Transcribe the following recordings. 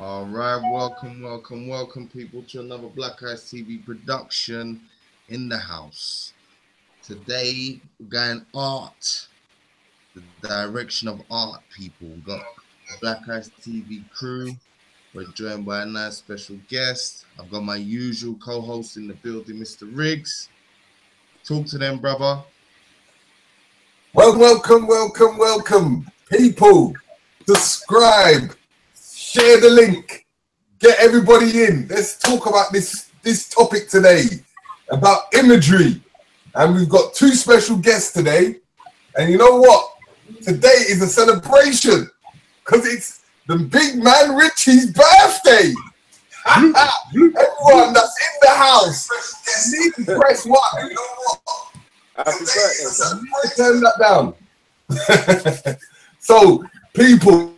All right, welcome, people, to another Black Eyes TV production in the house. Today, we're going art, the direction of art, people. We've got the Black Eyes TV crew. We're joined by a nice special guest. I've got my usual co-host in the building, Mr. Riggs. Talk to them, brother. Welcome, people. Subscribe. Share the link. Get everybody in. Let's talk about this topic today, about imagery. And we've got two special guests today. And you know what? Today is a celebration because it's the big man Richie's birthday. Everyone that's in the house, need to press one. You know what? Happy birthday, turn that down. So, people,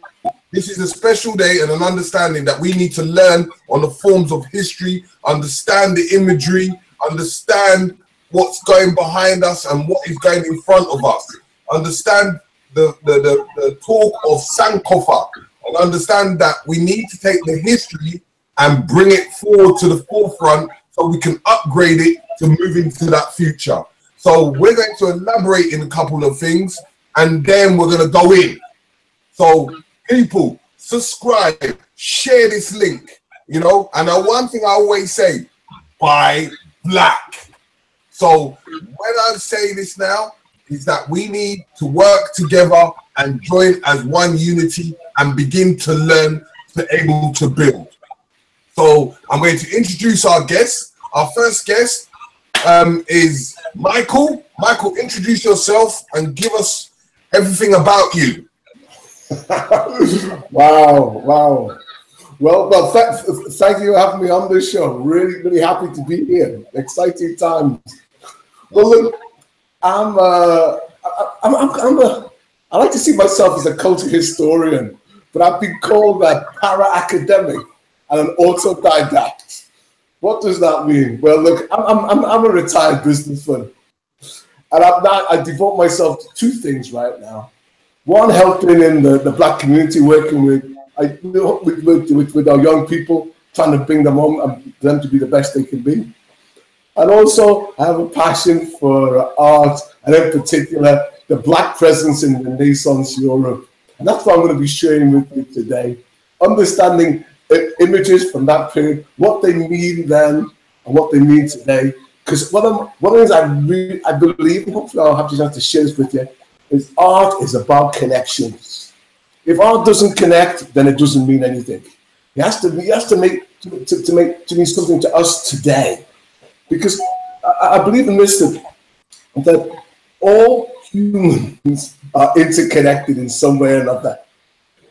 this is a special day and an understanding that we need to learn on the forms of history, understand the imagery, understand what's going behind us and what is going in front of us, understand the talk of Sankofa, and understand that we need to take the history and bring it forward to the forefront so we can upgrade it to move into that future. So we're going to elaborate in a couple of things and then we're going to go in. So people, subscribe, share this link, you know, and one thing I always say, buy black. So when I say this now is that we need to work together and join as one unity and begin to learn to be able to build. So I'm going to introduce our guest. Our first guest is Michael. Michael, introduce yourself and give us everything about you. Wow. Well, thank you for having me on this show. Really happy to be here. Exciting times. Well, look, I like to see myself as a cultural historian, but I've been called a para-academic and an autodidact. What does that mean? Well, look, I'm a retired businessman, and I devote myself to two things right now. One, helping in the black community, working with our young people, trying to bring them home and them to be the best they can be. And also, I have a passion for art, and in particular, the black presence in the Renaissance Europe. And that's what I'm going to be sharing with you today. Understanding images from that period, what they mean then, and what they mean today. Because one of the things I believe, and hopefully I'll have a chance to share this with you, is art is about connections. If art doesn't connect, then it doesn't mean anything. It has to mean something to us today. Because I believe in this, that all humans are interconnected in some way or another.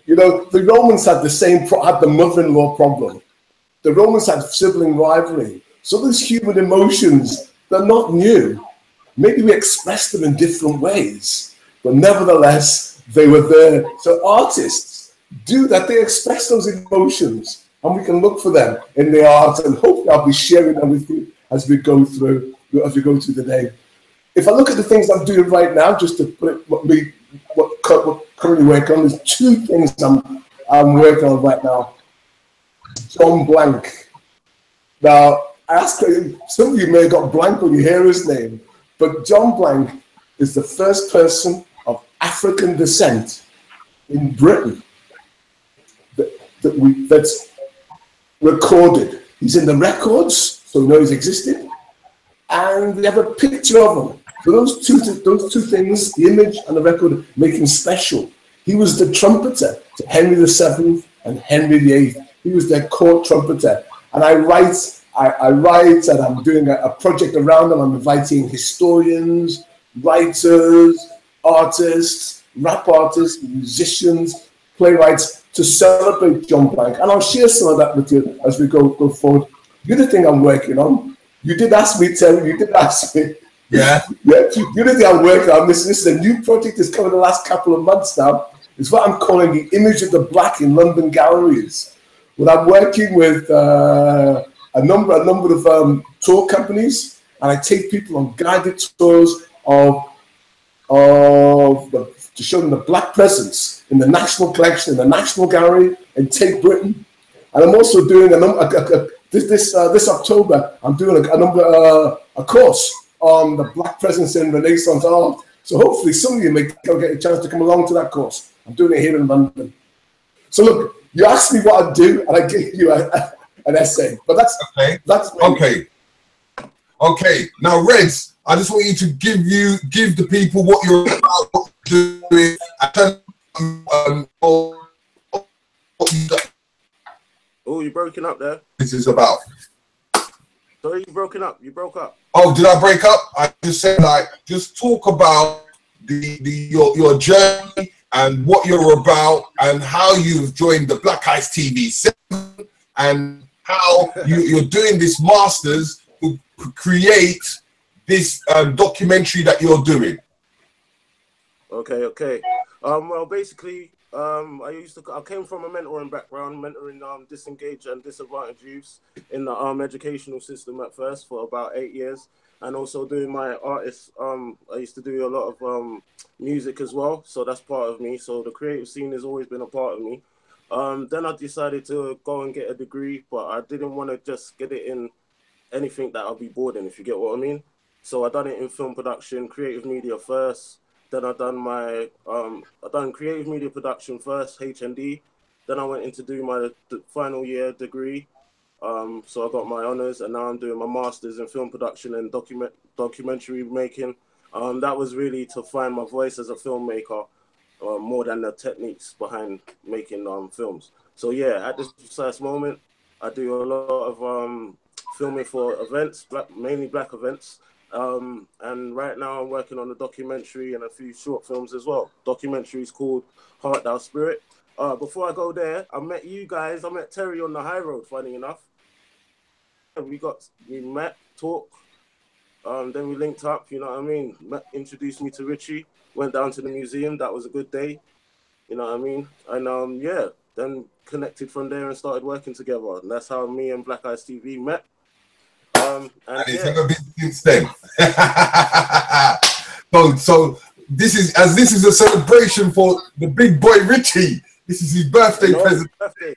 You know, the Romans had the mother-in-law problem. The Romans had sibling rivalry. So these human emotions, they're not new. Maybe we express them in different ways, but nevertheless, they were there. So artists do that. They express those emotions, and we can look for them in the art, and hopefully I'll be sharing them with you as we go through the day. If I look at the things I'm doing right now, just to put it, what currently working on, there's two things I'm working on right now. John Blanke. Now, some of you may have got blank when you hear his name, but John Blanke is the first person of African descent in Britain that's recorded. He's in the records, so we know he's existed, and we have a picture of him. So those two things, the image and the record, make him special. He was the trumpeter to Henry VII and Henry VIII. He was their court trumpeter. And I write, and I'm doing a project around them. I'm inviting historians, writers, artists, rap artists, musicians, playwrights to celebrate John Blanke. And I'll share some of that with you as we go forward. The other thing I'm working on, you did ask me, Terry, you did ask me. Yeah. The other thing I'm working on, this is a new project that's come in the last couple of months now, is what I'm calling the Image of the Black in London galleries. Well, I'm working with a number of tour companies, and I take people on guided tours to show them the black presence in the national collection, in the National Gallery in Tate Britain, And I'm also doing this October. I'm doing a course on the Black presence in Renaissance art. So hopefully some of you may get a chance to come along to that course. I'm doing it here in London. So look, you asked me what I do, and I gave you an essay. But that's okay. Okay. Now, Reds, I just want you to give the people what you're about, what you're doing, and tell them what you got. Oh, you're broken up there. This is about. Sorry, you broken up. You broke up. Oh, did I break up? I just said, like, just talk about your journey and what you're about and how you've joined the Black Eyes TV 7 and how you're doing this masters to create this documentary that you're doing. Okay. Well, basically, I came from a mentoring background, mentoring disengaged and disadvantaged youths in the educational system at first for about 8 years, and also doing my artists. I used to do a lot of music as well, so that's part of me. So the creative scene has always been a part of me. Then I decided to go and get a degree, but I didn't want to just get it in anything that I'll be bored in, if you get what I mean. So I done it in film production, creative media first. Then I done creative media production first, HND. Then I went in to do my final year degree. So I got my honors, and now I'm doing my masters in film production and documentary making. That was really to find my voice as a filmmaker, more than the techniques behind making films. So yeah, at this precise moment, I do a lot of filming for events, mainly black events. And right now I'm working on a documentary and a few short films as well. Documentary is called Heart Thou Spirit. Before I go there, I met you guys. I met Terry on the high road, funny enough. We met, talked, then we linked up, you know what I mean? Introduced me to Richie, went down to the museum. That was a good day, you know what I mean? And yeah, then connected from there and started working together. And that's how me and Black Eyes TV met. And it's never been since then. so this is a celebration for the big boy Richie. This is his birthday present. Birthday.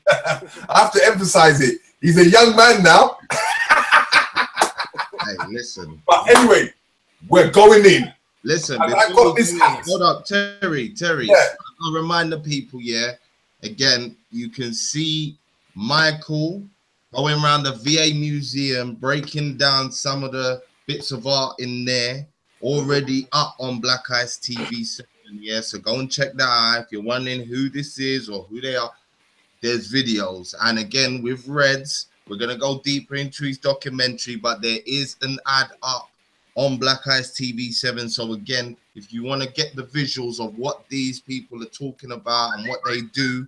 I have to emphasize it. He's a young man now. Hey, listen. But anyway, we're going in. Listen, I got this. Hold up, Terry. Yeah. I'll remind the people, yeah. Again, you can see Michael going around the VA museum, breaking down some of the bits of art in there, already up on Black Eyes TV 7. Yeah, so go and check that out. If you're wondering who this is or who they are, there's videos. And again, with Reds, we're going to go deeper into his documentary, but there is an ad up on Black Eyes TV 7. So again, if you want to get the visuals of what these people are talking about and what they do,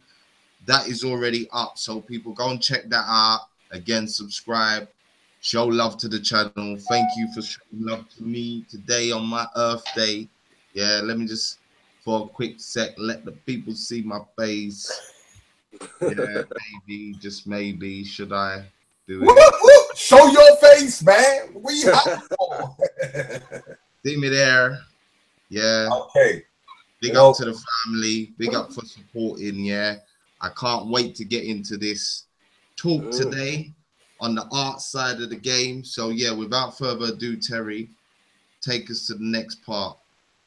that is already up. So people go and check that out. Again, subscribe, show love to the channel. Thank you for showing love to me today on my Earth Day. Yeah, let me just, for a quick sec, let the people see my face. Yeah, maybe, just maybe, should I do it? Show your face, man. What you have for? See me there. Yeah. Okay. Big up to the family. Big up for supporting. Yeah. I can't wait to get into this talk today on the art side of the game. So yeah, without further ado, Terry, take us to the next part.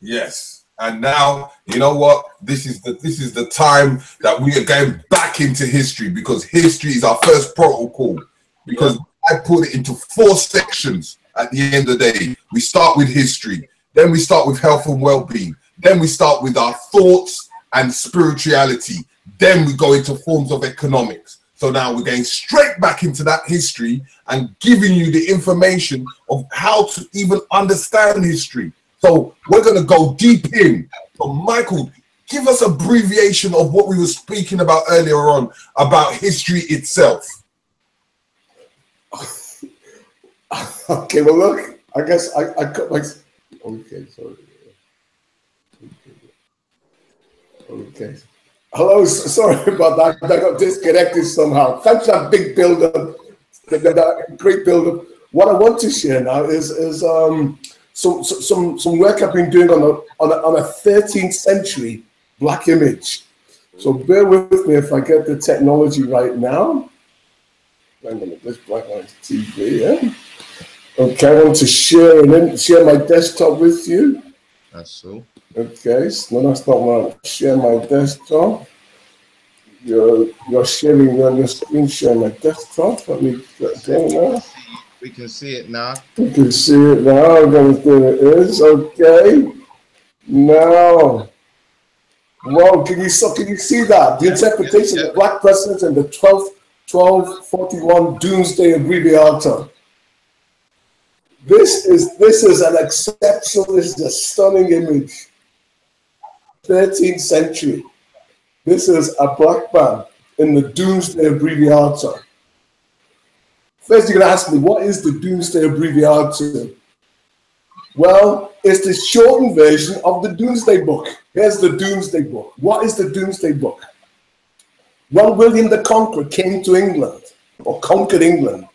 Yes. And now, you know what? This is the time that we are going back into history, because history is our first protocol. Because I put it into 4 sections at the end of the day. We start with history, then we start with health and well-being, then we start with our thoughts and spirituality, then we go into forms of economics. So now we're going straight back into that history and giving you the information of how to even understand history. So we're going to go deep in. So Michael, give us an abbreviation of what we were speaking about earlier on about history itself. Okay, well, look, I guess I cut my... Okay, sorry. Okay. Hello, sorry about that. I got disconnected somehow. Thanks for that big build-up, that great build-up. What I want to share now is some work I've been doing on a 13th century black image. So bear with me if I get the technology right now. I'm going to this black light TV, yeah? Okay, I want to share my desktop with you. That's all. Okay, so no, that's not what I share my desktop. You're sharing on your screen, share my desktop. Let me get there now. We can see it now. You can see it now. I'm going to do it is. Okay. Now, well, can you see that? The interpretation of the Black President and the 1241 Doomsday Abbreviator. This is an exceptional, this is a stunning image. 13th century. This is a black man in the Doomsday Abbreviator. First, you're going to ask me, what is the Doomsday Abbreviator? Well, it's the shortened version of the Doomsday Book. Here's the Doomsday Book. What is the Doomsday Book? When William the Conqueror came to England, or conquered England,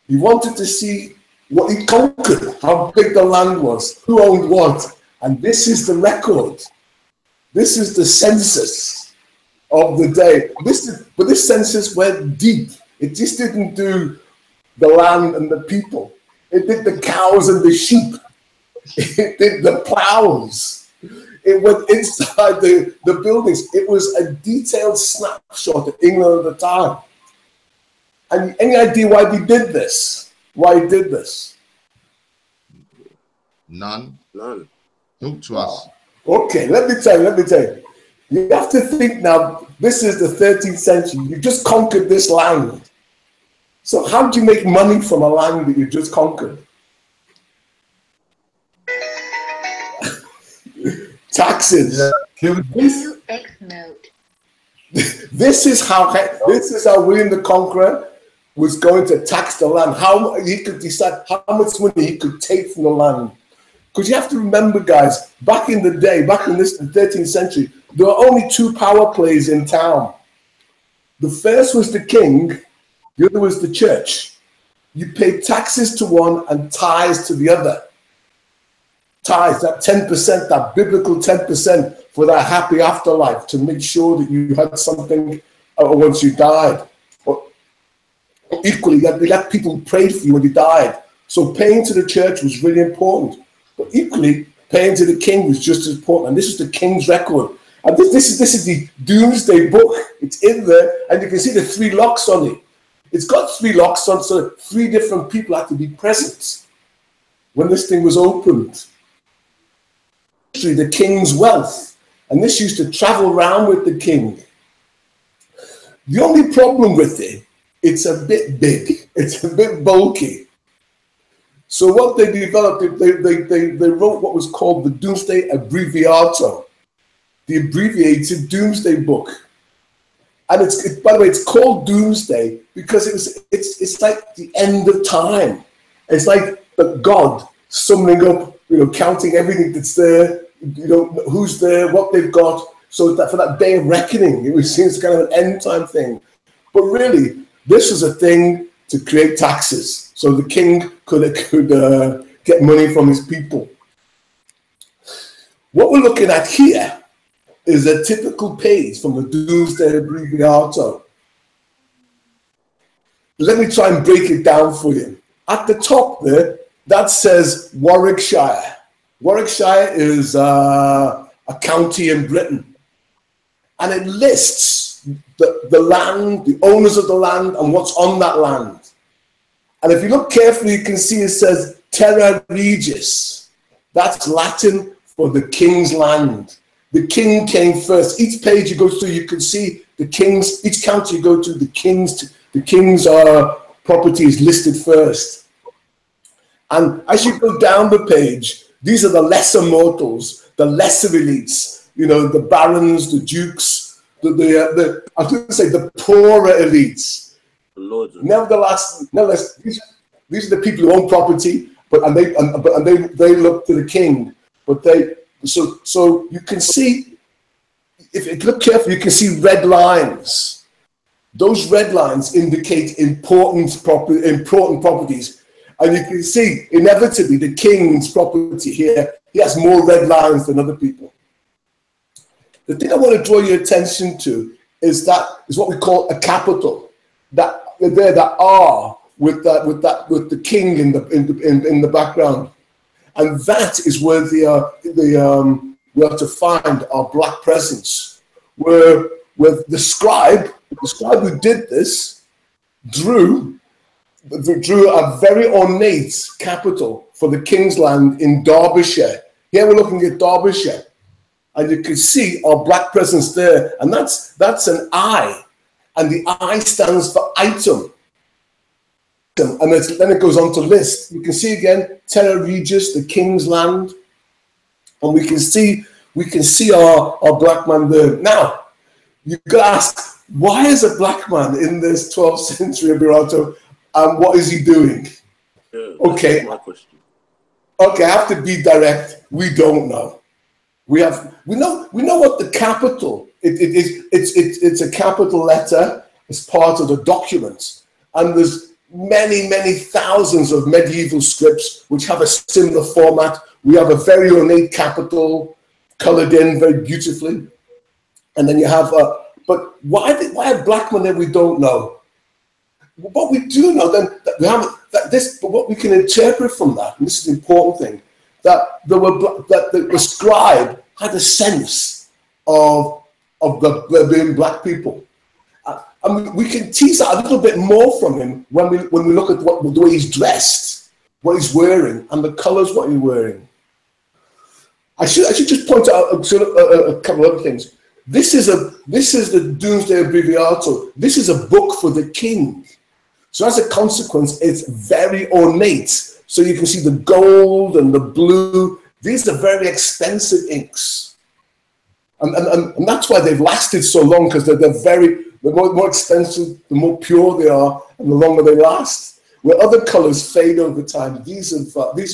he wanted to see what he conquered, how big the land was, who owned what. And this is the record. This is the census of the day. But this census went deep. It just didn't do the land and the people. It did the cows and the sheep. It did the plows. It went inside the buildings. It was a detailed snapshot of England at the time. And any idea why we did this? Why he did this? None. Talk to Wow. us. Okay, let me tell you. You have to think now, this is the 13th century. You just conquered this land. So how do you make money from a land that you just conquered? Taxes. This is how William the Conqueror was going to tax the land. How he could decide how much money he could take from the land. Because you have to remember, guys, back in the day, the 13th century, there were only two power plays in town. The first was the king, the other was the church. You paid taxes to one and tithes to the other. Tithes, that 10%, that biblical 10% for that happy afterlife, to make sure that you had something once you died. Or equally, you had people who prayed for you when you died. So paying to the church was really important. But equally, paying to the king was just as important. And this is the king's record. And this is the Doomsday Book. It's in there, and you can see the 3 locks on it. It's got 3 locks on, so 3 different people had to be present when this thing was opened. The king's wealth, and this used to travel around with the king. The only problem with it, it's a bit big. It's a bit bulky. So what they developed, they wrote what was called the Doomsday Abbreviator, the abbreviated Doomsday Book. And it's by the way, it's called Doomsday because it's like the end of time. It's like the God summoning up, counting everything that's there, who's there, what they've got. So that for that day of reckoning, it seems kind of an end time thing. But really, this was a thing to create taxes, so the king could get money from his people. What we're looking at here is a typical page from the Doomsday Abbreviator. Let me try and break it down for you. At the top there, that says Warwickshire. Warwickshire is a county in Britain. And it lists the land, the owners of the land, and what's on that land. And if you look carefully, you can see it says Terra Regis. That's Latin for the king's land. The king came first. Each page you go through, you can see the king's, each county you go to, the king's property is listed first. And as you go down the page, these are the lesser mortals, the lesser elites, the barons, the dukes, I was going to say the poorer elites. Nevertheless, these are the people who own property, and they look to the king. But so you can see, if you look carefully, you can see red lines. Those red lines indicate important properties. And you can see, inevitably, the king's property here, he has more red lines than other people. The thing I want to draw your attention to is what we call a capital. That R with the king in the background, and that is where we are to find our black presence. Where the scribe who did this drew a very ornate capital for the King's Land in Derbyshire. Here we're looking at Derbyshire, and you can see our black presence there, and that's an I, and the I stands for item. And then it goes on to list. You can see again Terra Regis, the King's Land, and we can see our black man there. Now you could ask, why is a black man in this 12th century Birato, and what is he doing? Yeah, okay, my question. Okay, I have to be direct. We don't know. We know what the capital. It's a capital letter as part of the document, and there's many thousands of medieval scripts which have a similar format. We have a very ornate capital, colored in very beautifully, and then you have but why a black man there? We don't know. What we do know then, that we have this, but what we can interpret from that, and this is the important thing, that the scribe had a sense of the being black people. And we can tease out a little bit more from him when we look at the way he's dressed, what he's wearing, and the colors what he's wearing. I should just point out a couple of other things. This is the Domesday Abbreviato. This is a book for the king. So as a consequence, it's very ornate. So you can see the gold and the blue. These are very expensive inks. And that's why they've lasted so long, because the more expensive, the more pure they are, and the longer they last. Where other colors fade over time, these have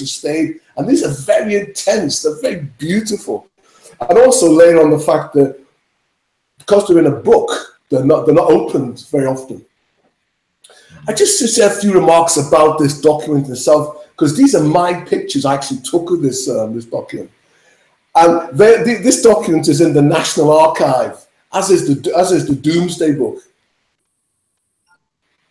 stayed, and these are very intense. They're very beautiful, and also laying on the fact that because they're in a book, they're not opened very often. I just to say a few remarks about this document itself, because these are my pictures I actually took of this document, and this document is in the National Archive, as is the Domesday book.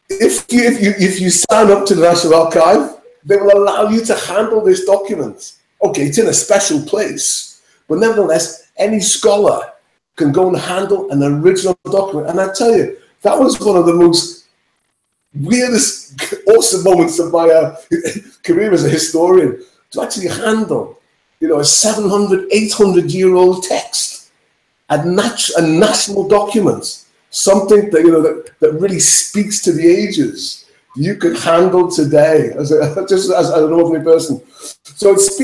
If you sign up to the National Archive, they will allow you to handle this document. Okay, it's in a special place, but nevertheless, any scholar can go and handle an original document. And I tell you, that was one of the most weirdest, awesome moments of my career as a historian, to actually handle, a 700, 800-year-old text, a national document, something that that really speaks to the ages. You could handle today as an ordinary person. So this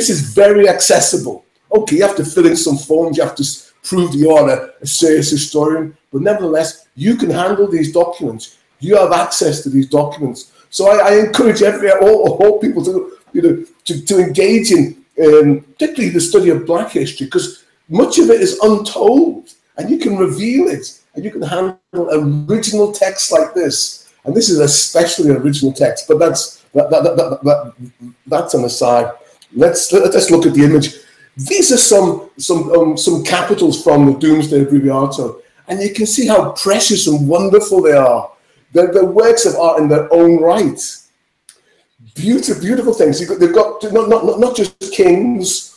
is very accessible. Okay, you have to fill in some forms, you have to prove that you are a serious historian, but nevertheless, you can handle these documents. You have access to these documents. So I encourage all people to engage in particularly the study of Black history, because much of it is untold, and you can reveal it, and you can handle original texts like this. And this is especially an original text, but that's an aside. Let's look at the image. These are some capitals from the Domesday Abbreviato, and you can see how precious and wonderful they are. They're works of art in their own right. Beautiful things. They've got not just kings,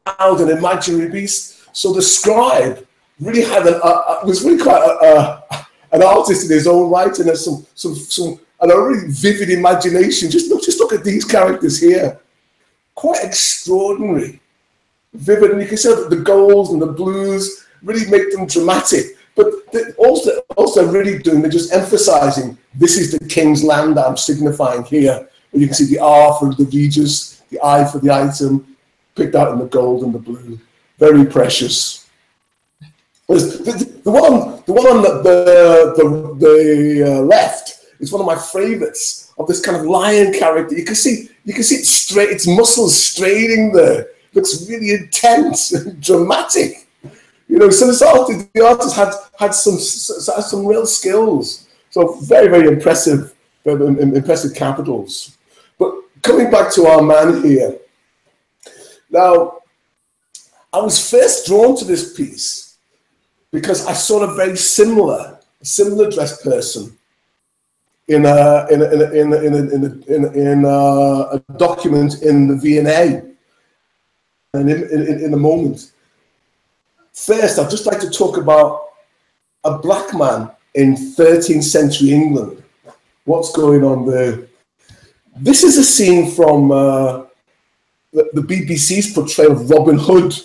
child and imaginary beasts. So the scribe really had was really quite an artist in his own right, and has a really vivid imagination. Just look at these characters here. Quite extraordinary, vivid, and you can see that the golds and the blues really make them dramatic. But also really they're just emphasizing this is the king's land that I'm signifying here. And you can see the R for the Regis, the I for the item, picked out in the gold and the blue. Very precious. The one on the left is one of my favorites, of this kind of lion character. You can see it straight, its muscles straining there. Looks really intense and dramatic. So the artist had some real skills. So very impressive capitals. But coming back to our man here, now I was first drawn to this piece because I saw a very similar dressed person in a document in the V&A, and in a moment. First, I'd just like to talk about a black man in 13th century England. What's going on there? This is a scene from the BBC's portrayal of Robin Hood.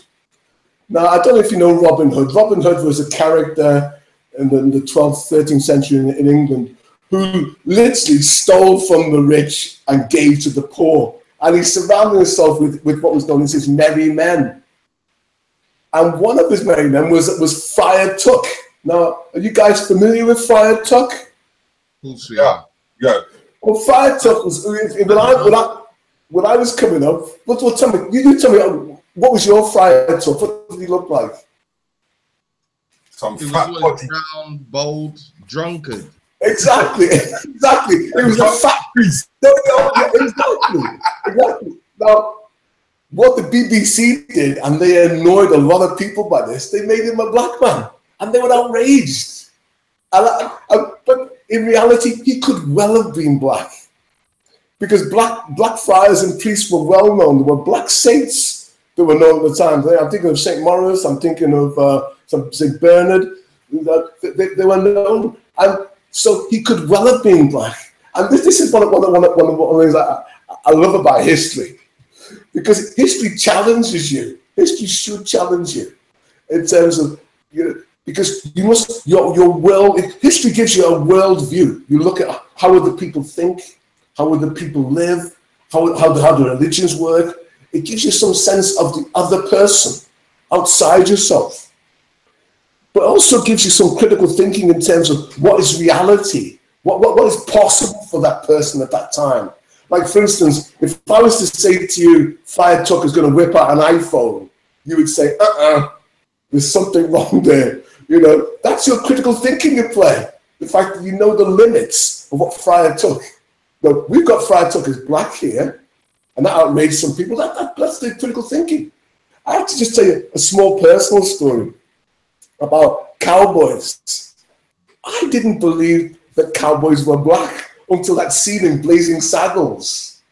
Now, I don't know if you know Robin Hood. Robin Hood was a character in the 12th, 13th century in England who literally stole from the rich and gave to the poor. And he surrounded himself with what was known as his merry men. And one of his merry men was Friar Tuck. Now, are you guys familiar with Friar Tuck? Yeah. Well, Friar Tuck was, when I was coming up, tell me, you tell me, what was your Friar Tuck? What did he look like? Some He fat was body. brown, bold, drunkard. Exactly. It was a fat piece. Exactly. Now, what the BBC did, and they annoyed a lot of people by this, they made him a black man, and they were outraged. But in reality, he could well have been black, because black friars and priests were well known. There were black saints that were known at the time. I'm thinking of St. Maurice. I'm thinking of St. Bernard. They were known, and so he could well have been black. And this is one of the things I love about history, because history challenges you. History should challenge you in terms of, because you must, your world, history gives you a world view. You look at how other people think, how other people live, how the religions work. It gives you some sense of the other person outside yourself. But also gives you some critical thinking in terms of what is reality, what is possible for that person at that time. Like, for instance, if I was to say to you, Friar Tuck is going to whip out an iPhone, you would say, there's something wrong there. That's your critical thinking at play. The fact that you know the limits of what Friar Tuck. Now, we've got Friar Tuck as black here, and that outraged some people. That's the critical thinking. I have to just tell you a small personal story about cowboys. I didn't believe that cowboys were black until that scene in Blazing Saddles,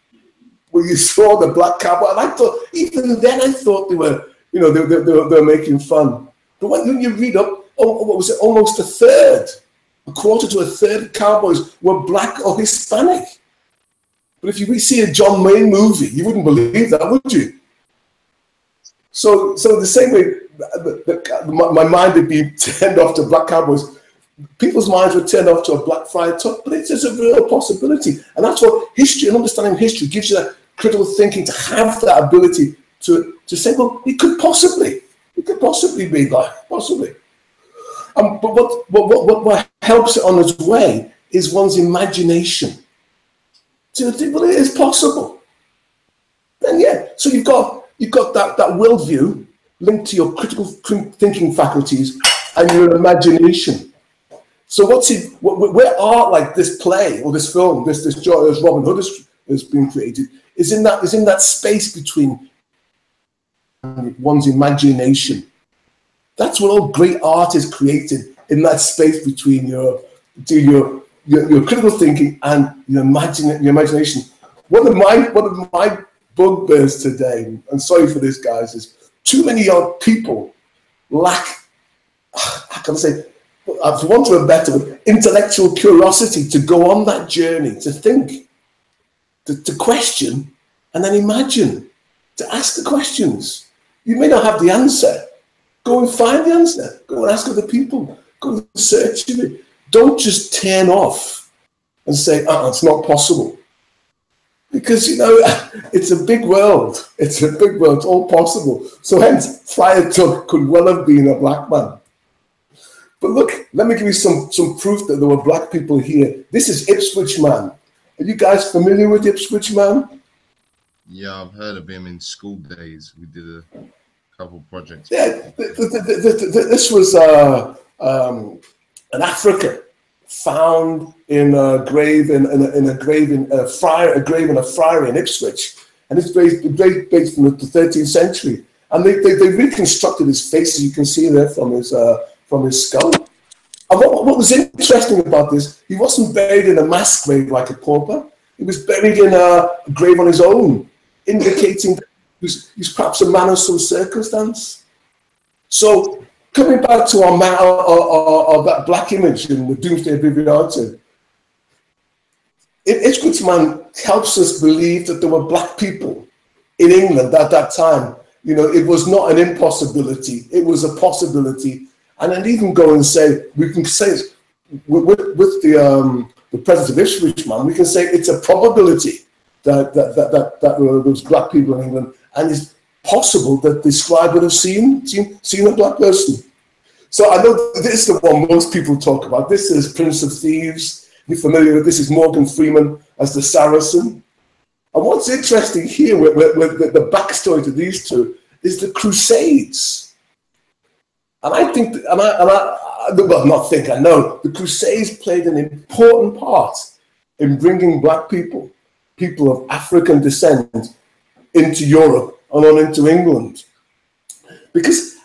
where you saw the black cowboy. And I thought, even then, I thought they were, they were making fun. But when you read up, what was it? Almost a quarter to a third of cowboys were black or Hispanic. But if you see a John Wayne movie, you wouldn't believe that, would you? So the same way my mind would be turned off to black cowboys, people's minds were turned off to a black Friar Tuck, but it's a real possibility. And that's what history and understanding history gives you, that critical thinking, to have that ability to say, well, it could possibly be black, possibly. But what helps it on its way is one's imagination. So well, it is possible. Then so you've got that worldview linked to your critical thinking faculties and your imagination. So where art like this play or this film, this Robin Hood has been created, is in that space between one's imagination. That's what all great art is created, in that space between your critical thinking and your imagination. One of my bugbears today, and sorry for this, guys, is too many people lack, how can I say, for want of a better word, intellectual curiosity to go on that journey, to think, to question, and then imagine, to ask the questions. You may not have the answer. Go and find the answer. Go and ask other people. Go and search it. Don't just turn off and say, it's not possible. Because, it's a big world. It's a big world. It's all possible. So hence, Friar Tuck could well have been a black man. But look, let me give you some proof that there were black people here. This is Ipswich Man. Are you guys familiar with Ipswich Man? Yeah, I've heard of him in school days. We did a couple projects. Yeah, this was an African found in a grave in a friary in Ipswich, and it's based from the 13th century. And they reconstructed his face, as you can see there from his skull. And what was interesting about this, he wasn't buried in a mass grave like a pauper. He was buried in a grave on his own, indicating that he's perhaps a man of some circumstance. So coming back to our that black image in the Domesday Abbreviated, Ipswich helps us believe that there were black people in England at that time. You know, it was not an impossibility; it was a possibility. And then even go and say, we can say with the presence of Ipswich man, we can say it's a probability that there was black people in England, and it's possible that the scribe would have seen a black person. So I know this is the one most people talk about. This is Prince of Thieves. You're familiar with this? Is Morgan Freeman as the Saracen. And what's interesting here with the backstory to these two is the Crusades. And I think, I know the Crusades played an important part in bringing black people of African descent, into Europe and on into England. Because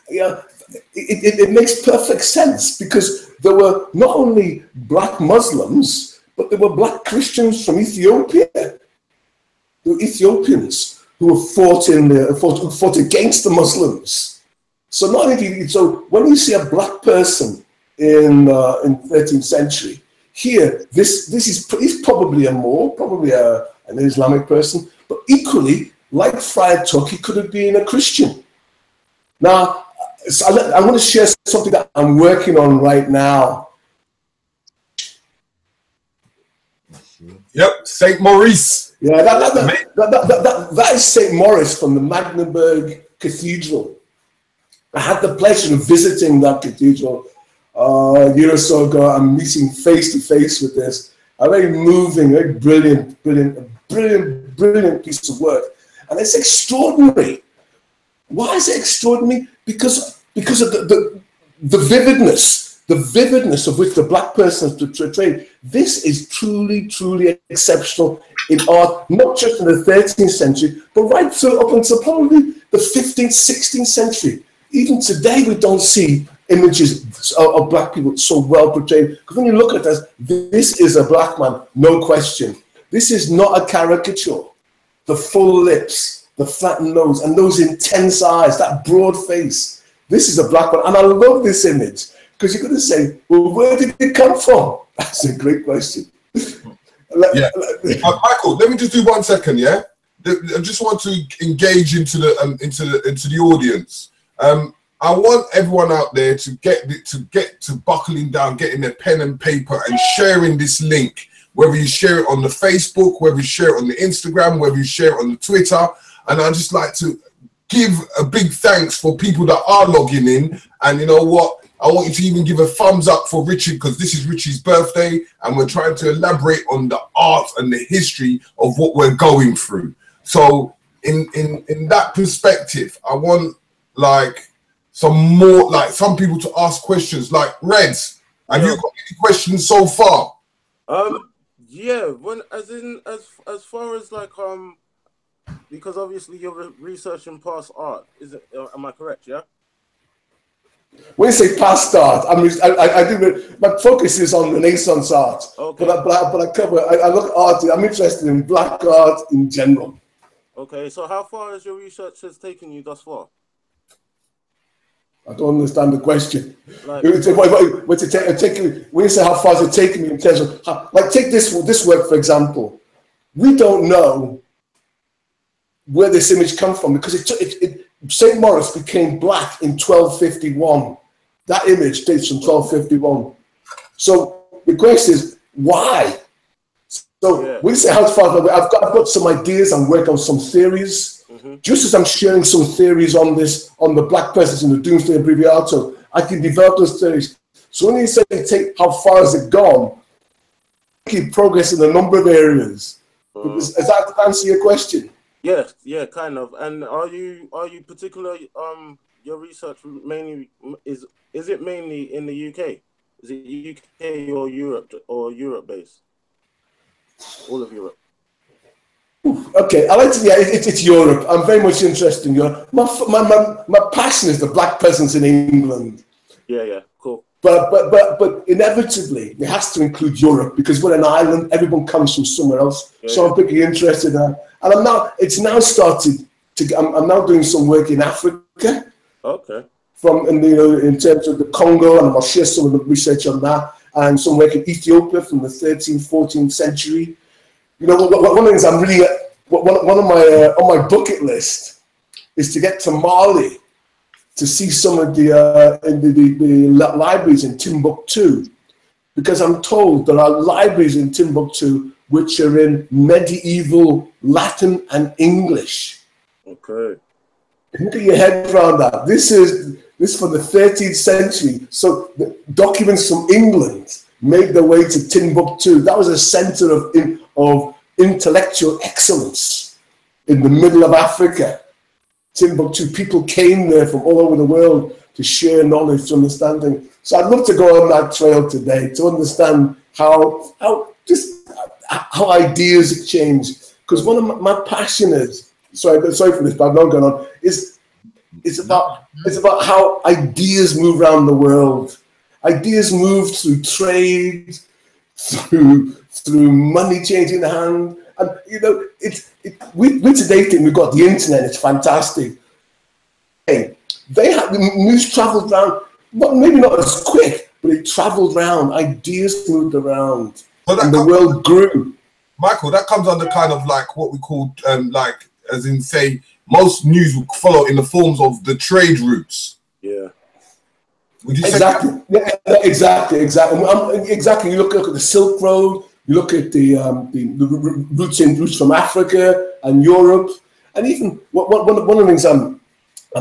it makes perfect sense, because there were not only black Muslims, but there were black Christians from Ethiopia. There were Ethiopians who fought against the Muslims. So not only, so when you see a black person in 13th century, here he's probably an Islamic person, but equally, like Friar Tuck, he could have been a Christian. Now, so I'm going to share something that I'm working on right now. Yep, St. Maurice. Yeah, that is St. Maurice from the Magdeburg Cathedral. I had the pleasure of visiting that cathedral a year or so ago and meeting face to face with this. A very moving, very brilliant piece of work. And it's extraordinary. Why is it extraordinary? Because of the vividness of which the black person is portrayed. This is truly exceptional in art, not just in the 13th century, but right through up until probably the 15th, 16th century. Even today, we don't see images of black people so well portrayed. Because when you look at this is a black man, no question. This is not a caricature. The full lips, the flattened nose, and those intense eyes, that broad face. This is a black man. And I love this image, because you're going to say, well, where did it come from? That's a great question. Yeah. Michael, let me just do 1 second, yeah? I just want to engage into the audience. I want everyone out there to get to buckling down, getting their pen and paper and sharing this link, whether you share it on the Facebook, whether you share it on the Instagram, whether you share it on the Twitter. And I'd just like to give a big thanks for people that are logging in. And you know what? I want you to even give a thumbs up for Richard, because this is Richard's birthday and we're trying to elaborate on the art and the history of what we're going through. So in that perspective, I want some people to ask questions. Like Reds, have you got any questions so far? Yeah, as far as because obviously you're researching past art, am I correct? Yeah. When you say past art, I mean I do. My focus is on Renaissance art. Okay. But I look at art. I'm interested in black art in general. Okay, so how far has your research taken you thus far? I don't understand the question. When you say how far has it taken me in terms of take this work for example, we don't know where this image comes from, because St. Maurice became black in 1251. That image dates from 1251. So the question is why? So we say how far I've got some ideas. I'm working on some theories. Just as I'm sharing some theories on the black presence in the Domesday Abbreviato, I can develop those theories. So when you say how far has it gone, keep progress in a number of areas. Does that answer your question? Yes, yeah, kind of. And are you particularly your research mainly is it mainly in the UK? Is it UK or Europe based? All of Europe. Okay, I like to. Yeah, it's Europe. I'm very much interested in Europe. My passion is the black peasants in England. Yeah, cool. But inevitably, it has to include Europe because we're an island. Everyone comes from somewhere else. So I'm particularly interested in that. And I'm now. It's now started to. I'm now doing some work in Africa. Okay. In terms of the Congo, and I'll share some of the research on that, and some work in Ethiopia from the 13th, 14th century. One of the things I'm really one of my on my bucket list is to get to Mali to see some of the libraries in Timbuktu, because I'm told there are libraries in Timbuktu which are in medieval Latin and English. Okay. Put your head around that. This is from the 13th century. So the documents from England made their way to Timbuktu. That was a center of intellectual excellence in the middle of Africa. Timbuktu, people came there from all over the world to share knowledge, to understanding. So I'd love to go on that trail today to understand how ideas change. Because one of my passion is, sorry for this, but I'm not going on, it's about how ideas move around the world. Ideas move through trade, through money changing hand. And we today think we've got the internet, it's fantastic. Hey, the news traveled around, but maybe not as quick, but it traveled around. Ideas moved around, and the world grew. Michael, that comes under kind of like what we call, like, as in say, most news will follow in the forms of the trade routes. Yeah. Would you exactly. say that? Yeah, exactly. Exactly. You look at the Silk Road. You look at the routes from Africa and Europe, and even one of the things I'm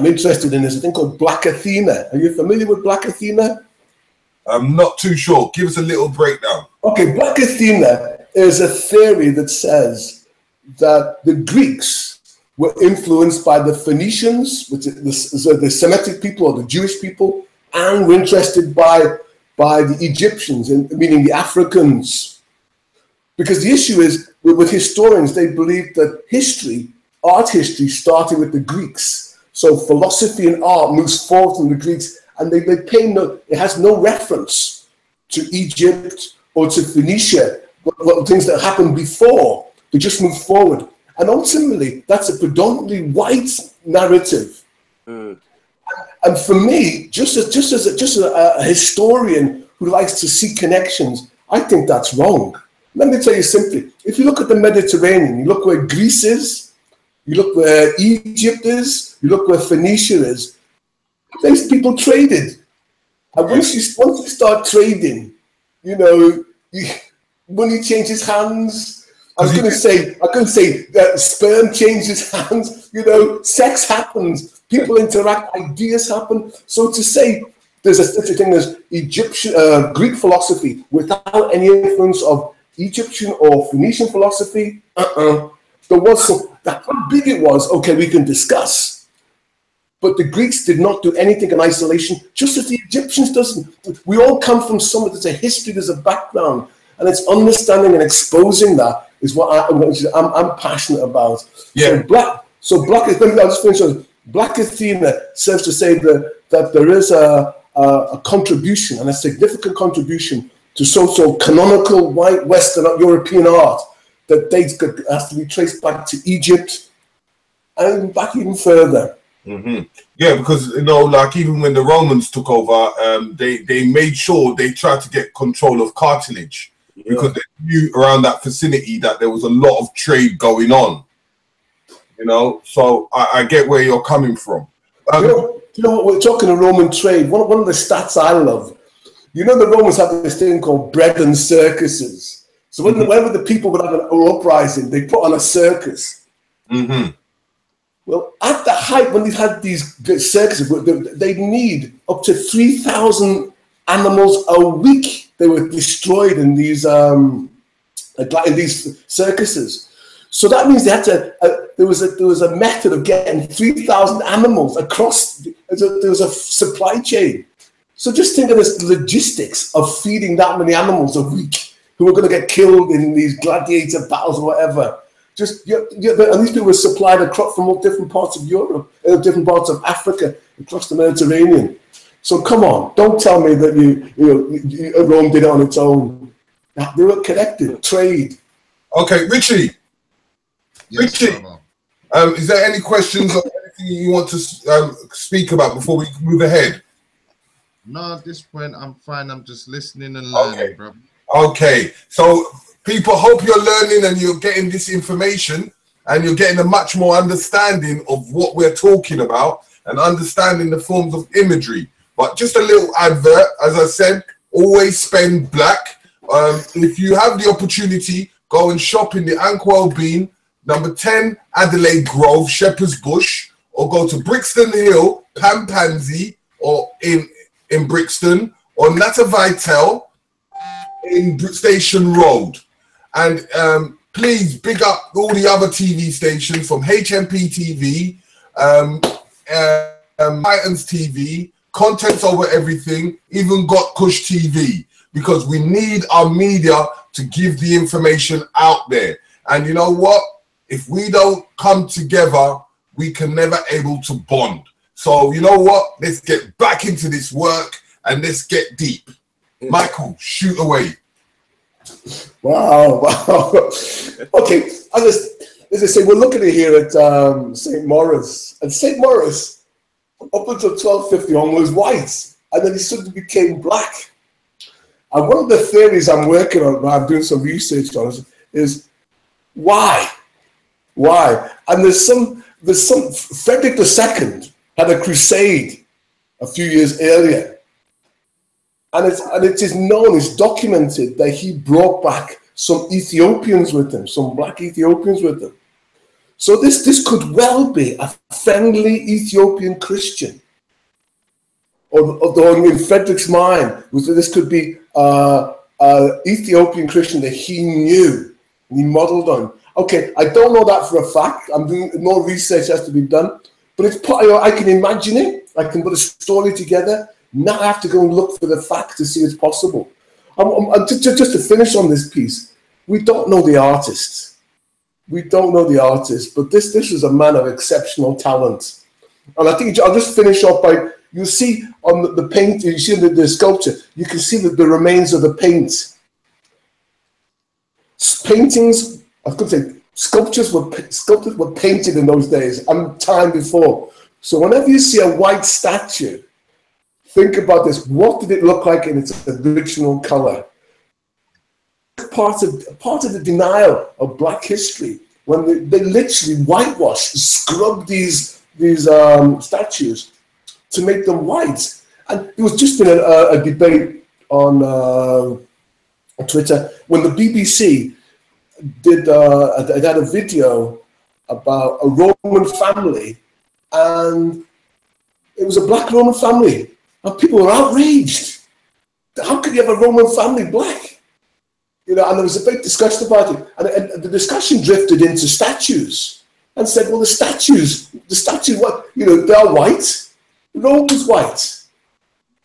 interested in is a thing called Black Athena. Are you familiar with Black Athena? I'm not too sure. Give us a little breakdown. Okay, Black Athena is a theory that says that the Greeks were influenced by the Phoenicians, which is the Semitic people or the Jewish people, and were interested by the Egyptians, meaning the Africans. Because the issue is, with historians, they believe that art history started with the Greeks. So philosophy and art moves forward from the Greeks, and it has no reference to Egypt or to Phoenicia, what things that happened before. They just move forward. And ultimately, that's a predominantly white narrative. Mm. And for me, just as a historian who likes to see connections, I think that's wrong. Let me tell you simply, if you look at the Mediterranean, you look where Greece is, you look where Egypt is, you look where Phoenicia is, these people traded. And once you start trading, money changes hands. I couldn't say that sperm changes hands, sex happens, people interact, ideas happen. So to say there's such a thing as Greek philosophy without any influence of Egyptian or Phoenician philosophy, there was how big it was, okay, we can discuss. But the Greeks did not do anything in isolation, just as the Egyptians doesn't. We all come from somewhere. There's a history, there's a background, and it's understanding and exposing that is what I'm passionate about. Yeah. So Black Athena serves to say that there is a contribution, and a significant contribution, to so-called canonical white Western European art that has to be traced back to Egypt and back even further. Mm-hmm. Yeah, because like even when the Romans took over, they made sure they tried to get control of cartilage, because they knew around that vicinity that there was a lot of trade going on. So I get where you're coming from. We're talking of Roman trade. One of the stats I love. The Romans had this thing called bread and circuses. So whenever the people would have an uprising, they put on a circus. Mm-hmm. Well, at the height, when they had these circuses, they'd need up to 3,000 animals a week. They were destroyed in these circuses. So that means they had to. There was a method of getting 3,000 animals across. There was a supply chain. So just think of this logistics of feeding that many animals a week who are going to get killed in these gladiator battles or whatever. And these people were supplied a crop from all different parts of Europe, different parts of Africa, across the Mediterranean. So come on, don't tell me that Rome did it on its own. They were connected, trade. Okay, Richie. Yes, Richie, is there any questions or anything you want to speak about before we move ahead? No, at this point, I'm fine. I'm just listening and learning, bro. Okay, so people, hope you're learning and you're getting this information and you're getting a much more understanding of what we're talking about and understanding the forms of imagery. But just a little advert, as I said, always spend black. If you have the opportunity, go and shop in the Ankwell Bean, number 10 Adelaide Grove, Shepherd's Bush, or go to Brixton Hill, Pansy, or in Brixton, or Nata Vitel in Station Road. And please big up all the other TV stations from HMP TV, Titans TV, Contents Over Everything, even Got Kush TV, because we need our media to give the information out there. And you know what? If we don't come together, we can never able to bond. So you know what? Let's get back into this work and let's get deep. Michael, shoot away. Wow. Okay, as I say, we're looking at here at St. Maurice. And St. Maurice, up until 1251, was white. And then he suddenly became black. And one of the theories I'm working on, I'm doing some research on, is why? Why? And there's some Frederick II had a crusade a few years earlier. And it is known, it's documented that he brought back some Ethiopians with him, some black Ethiopians with him. So this could well be a friendly Ethiopian Christian. Or in Frederick's mind, this could be an Ethiopian Christian that he knew and he modeled on. Okay, I don't know that for a fact. I'm doing more research has to be done, but it's I can imagine it. I can put a story together. Now I have to go and look for the facts to see it's possible. Just to finish on this piece, we don't know the artist. We don't know the artist, but this is a man of exceptional talent. And I think I'll just finish off by, you see on the paint, you see the sculpture, you can see the remains of the paint. Paintings, I could say, sculptures were painted in those days and time before. So whenever you see a white statue, think about this. What did it look like in its original color? Part of the denial of black history, when they literally whitewashed, scrubbed these statues to make them white. And there was just been a debate on Twitter when the BBC had a video about a Roman family, and it was a black Roman family. And people were outraged. How could you have a Roman family black? And there was a big discussion about it. And the discussion drifted into statues and said, well, the statues, what, they are white. Rome was white.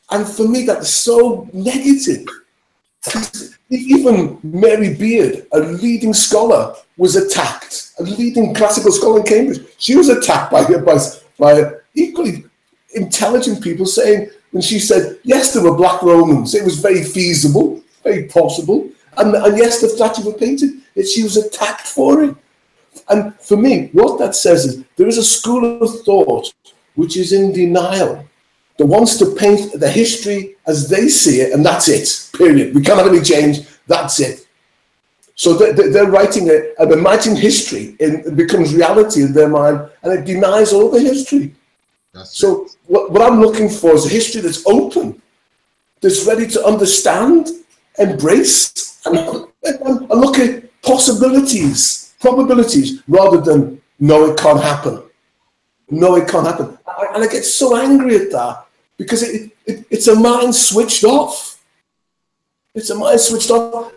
And for me, that's so negative. Even Mary Beard, a leading scholar, was attacked. A leading classical scholar in Cambridge. She was attacked by equally intelligent people saying, when she said, yes, there were black Romans, it was very feasible, very possible, and yes, the statues were painted, yet she was attacked for it. And for me, what that says is there is a school of thought which is in denial, that wants to paint the history as they see it, and that's it, period. We can't have any change, that's it. So they're writing an imagined history, and it becomes reality in their mind, and it denies all the history. So what I'm looking for is a history that's open, that's ready to understand, embrace, and look at possibilities, probabilities, rather than, no, it can't happen. No, it can't happen. And I get so angry at that because it's a mind switched off. It's a mind switched off.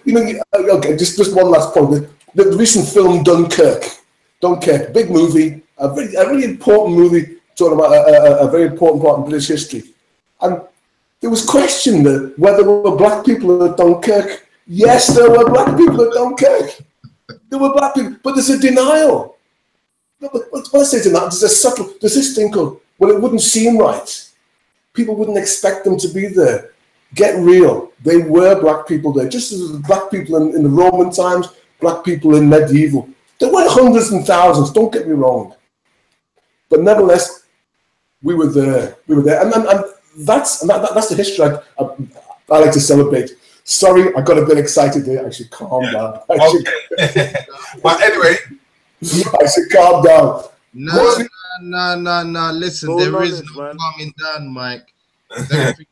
Okay, just one last point. The recent film Dunkirk, big movie, a really important movie, talking about a very important part in British history. And there was question whether there were black people at Dunkirk. Yes, there were black people at Dunkirk. There were black people, but there's a denial. No, but when I say denial, there's this thing called, well, it wouldn't seem right. People wouldn't expect them to be there. Get real. They were black people there, just as black people in the Roman times, black people in medieval. There were hundreds and thousands, don't get me wrong. But nevertheless, we were there. We were there. And that's the history I like to celebrate. Sorry, I got a bit excited there. I should calm down. Okay. But anyway, I should calm down. No. Listen, there is no calming down, Mike. Everything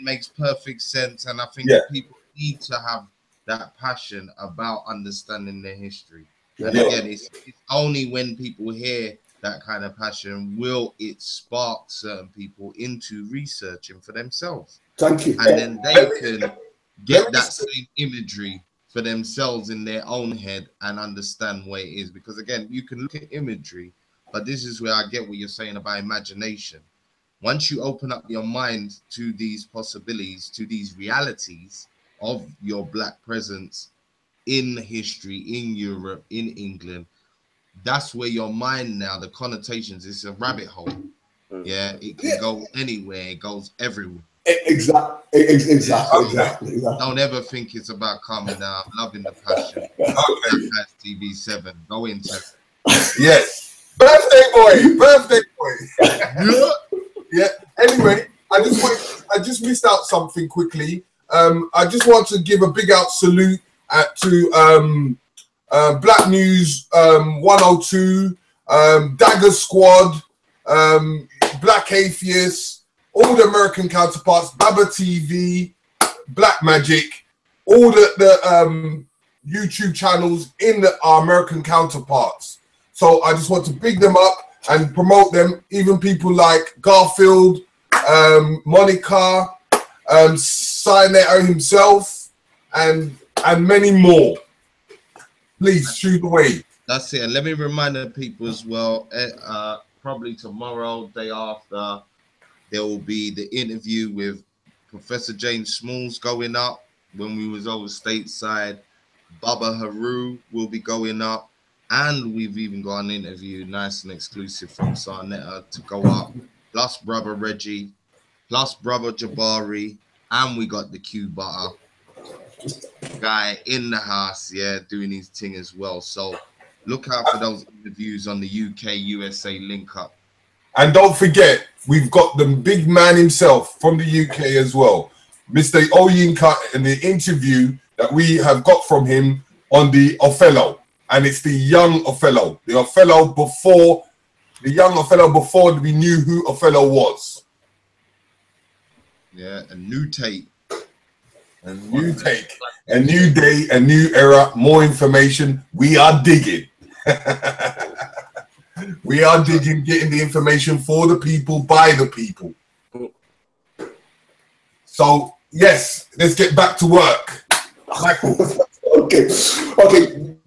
makes perfect sense, and I think people need to have that passion about understanding their history. And again, it's only when people hear that kind of passion will it spark certain people into researching for themselves. Thank you. And then they can get that same imagery for themselves in their own head and understand what it is. Because again, you can look at imagery, but this is where I get what you're saying about imagination. Once you open up your mind to these possibilities, to these realities of your black presence in history, in Europe, in England, that's where your mind now, the connotations, it's a rabbit hole. Yeah, it can go anywhere, it goes everywhere. Exactly. Don't ever think it's about calming down. I'm loving the passion. TV7, go into it. Yes. Birthday boy. Yeah. Anyway, I just missed out something quickly. I just want to give a big out salute to Black News 102, Dagger Squad, Black Atheists, all the American counterparts, Baba TV, Black Magic, all the YouTube channels in our American counterparts. So I just want to big them up and promote them. Even people like Garfield, Monica, Sinetter himself, and many more. Please shoot away. That's it. And let me remind the people as well, probably tomorrow, day after, there will be the interview with Professor James Smalls going up when we was over stateside. Baba Haru will be going up. And we've even got an interview, nice and exclusive from Sarnetta to go up. Plus Brother Reggie, plus Brother Jabari. And we got the Q Butter guy in the house, doing his thing as well. So look out for those interviews on the UK-USA link up. And don't forget, we've got the big man himself from the UK as well, Mr. Oyinka, in the interview that we have got from him on the Othello. And it's the young Othello, the young Othello before we knew who Othello was. Yeah, a new take. A new take, a new day, a new era, more information. We are digging. We are digging, getting the information for the people, by the people. So, yes, let's get back to work. Okay.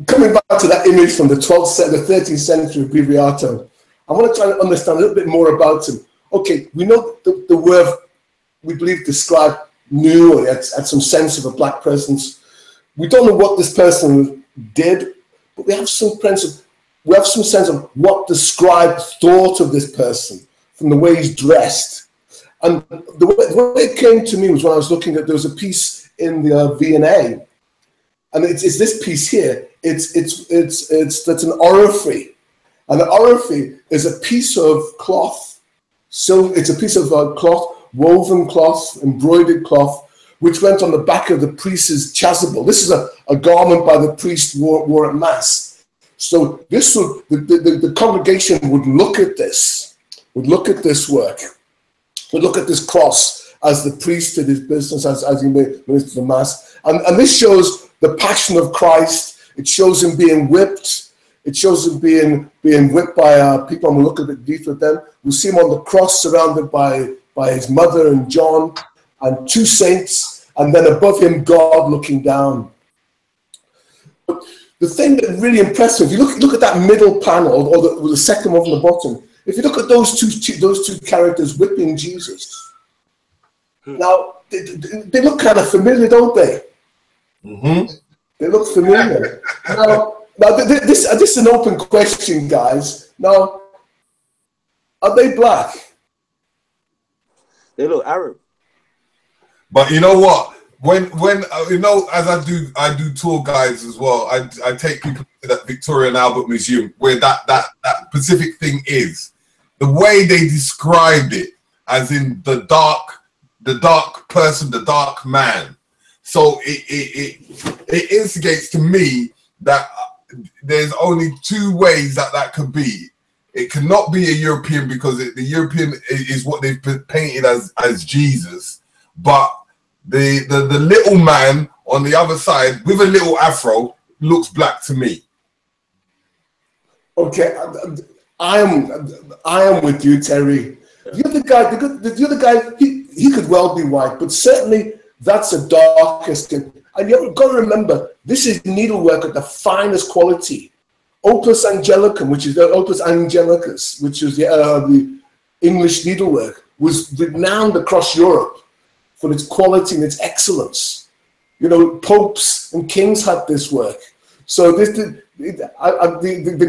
Coming back to that image from the 13th century Breviato, I want to try and understand a little bit more about him. Okay, we know the word, we believe, described knew or had some sense of a black presence. We don't know what this person did, but we have some sense of what the scribe thought of this person from the way he's dressed. And the way it came to me was when I was looking at, there was a piece in the V&A, and it's this piece here. It's an orrery, and the orrery is a piece of cloth. So it's a piece of cloth, woven cloth, embroidered cloth, which went on the back of the priest's chasuble. This is a garment by the priest wore at mass. So this would the congregation would look at this work, would look at this cross as the priest did his business, as he ministered the mass, and this shows the passion of Christ. It shows him being whipped. It shows him being whipped by people. I'm going to look a bit deeper at them. We see him on the cross, surrounded by his mother and John and two saints, and then above him, God looking down. But the thing that really impressed me, if you look at that middle panel, or the second one from the bottom, if you look at those two characters whipping Jesus, now they look kind of familiar, don't they? Mm-hmm. They look familiar. Now, Now, this is an open question, guys. Now, are they black? They look Arab. But you know what? When you know, as I do tour guides as well. I take people to that Victoria and Albert Museum where that specific thing is. The way they described it, as in the dark person, the dark man. So it instigates to me that there's only two ways that could be. It cannot be a European because the European is what they've painted as Jesus, but the little man on the other side with a little afro looks black to me. Okay, I am with you, Terry. The other guy, he could well be white, but certainly that's a darker skin. And you've got to remember, this is needlework at the finest quality. Opus Angelicum, which is the Opus Angelicus, which is the English needlework, was renowned across Europe for its quality and its excellence. You know, popes and kings had this work. So the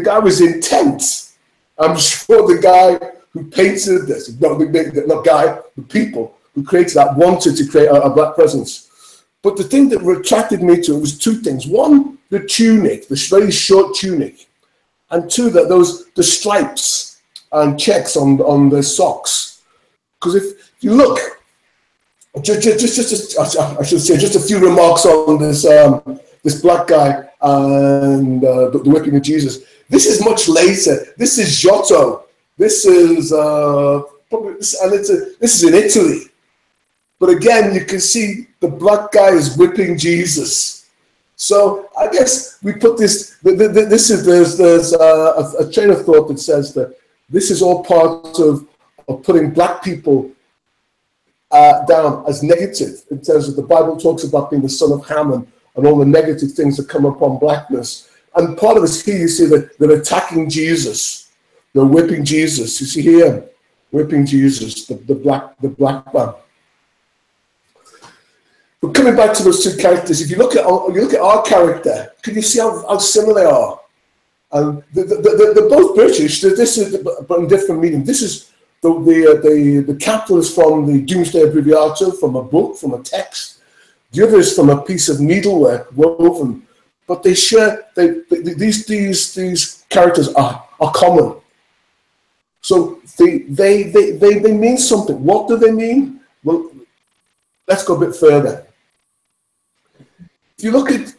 guy was intent. I'm sure the guy who painted this, not guy, the people who created that wanted to create a black presence. But the thing that attracted me to it was two things. One, the tunic, the very short tunic. And two, the stripes and checks on the socks. Because if you look, I should say just a few remarks on this this black guy and the whipping of Jesus. This is much later. This is Giotto. This is this is in Italy. But again, you can see the black guy is whipping Jesus. So I guess we put this. There's a train of thought that says that this is all part of putting black people down as negative in terms of the Bible talks about being the son of Ham and all the negative things that come upon blackness. And part of this here, you see that they're attacking Jesus, they're whipping Jesus. You see here, whipping Jesus, the black man. But coming back to those two characters, if you look at our character, can you see how similar they are? And they're both British. This is, but in different meaning. This is the capital is from the Domesday Abbreviatur, from a book, from a text. The other is from a piece of needlework woven. But they share these characters are common. So they mean something. What do they mean? Well, let's go a bit further. If you look at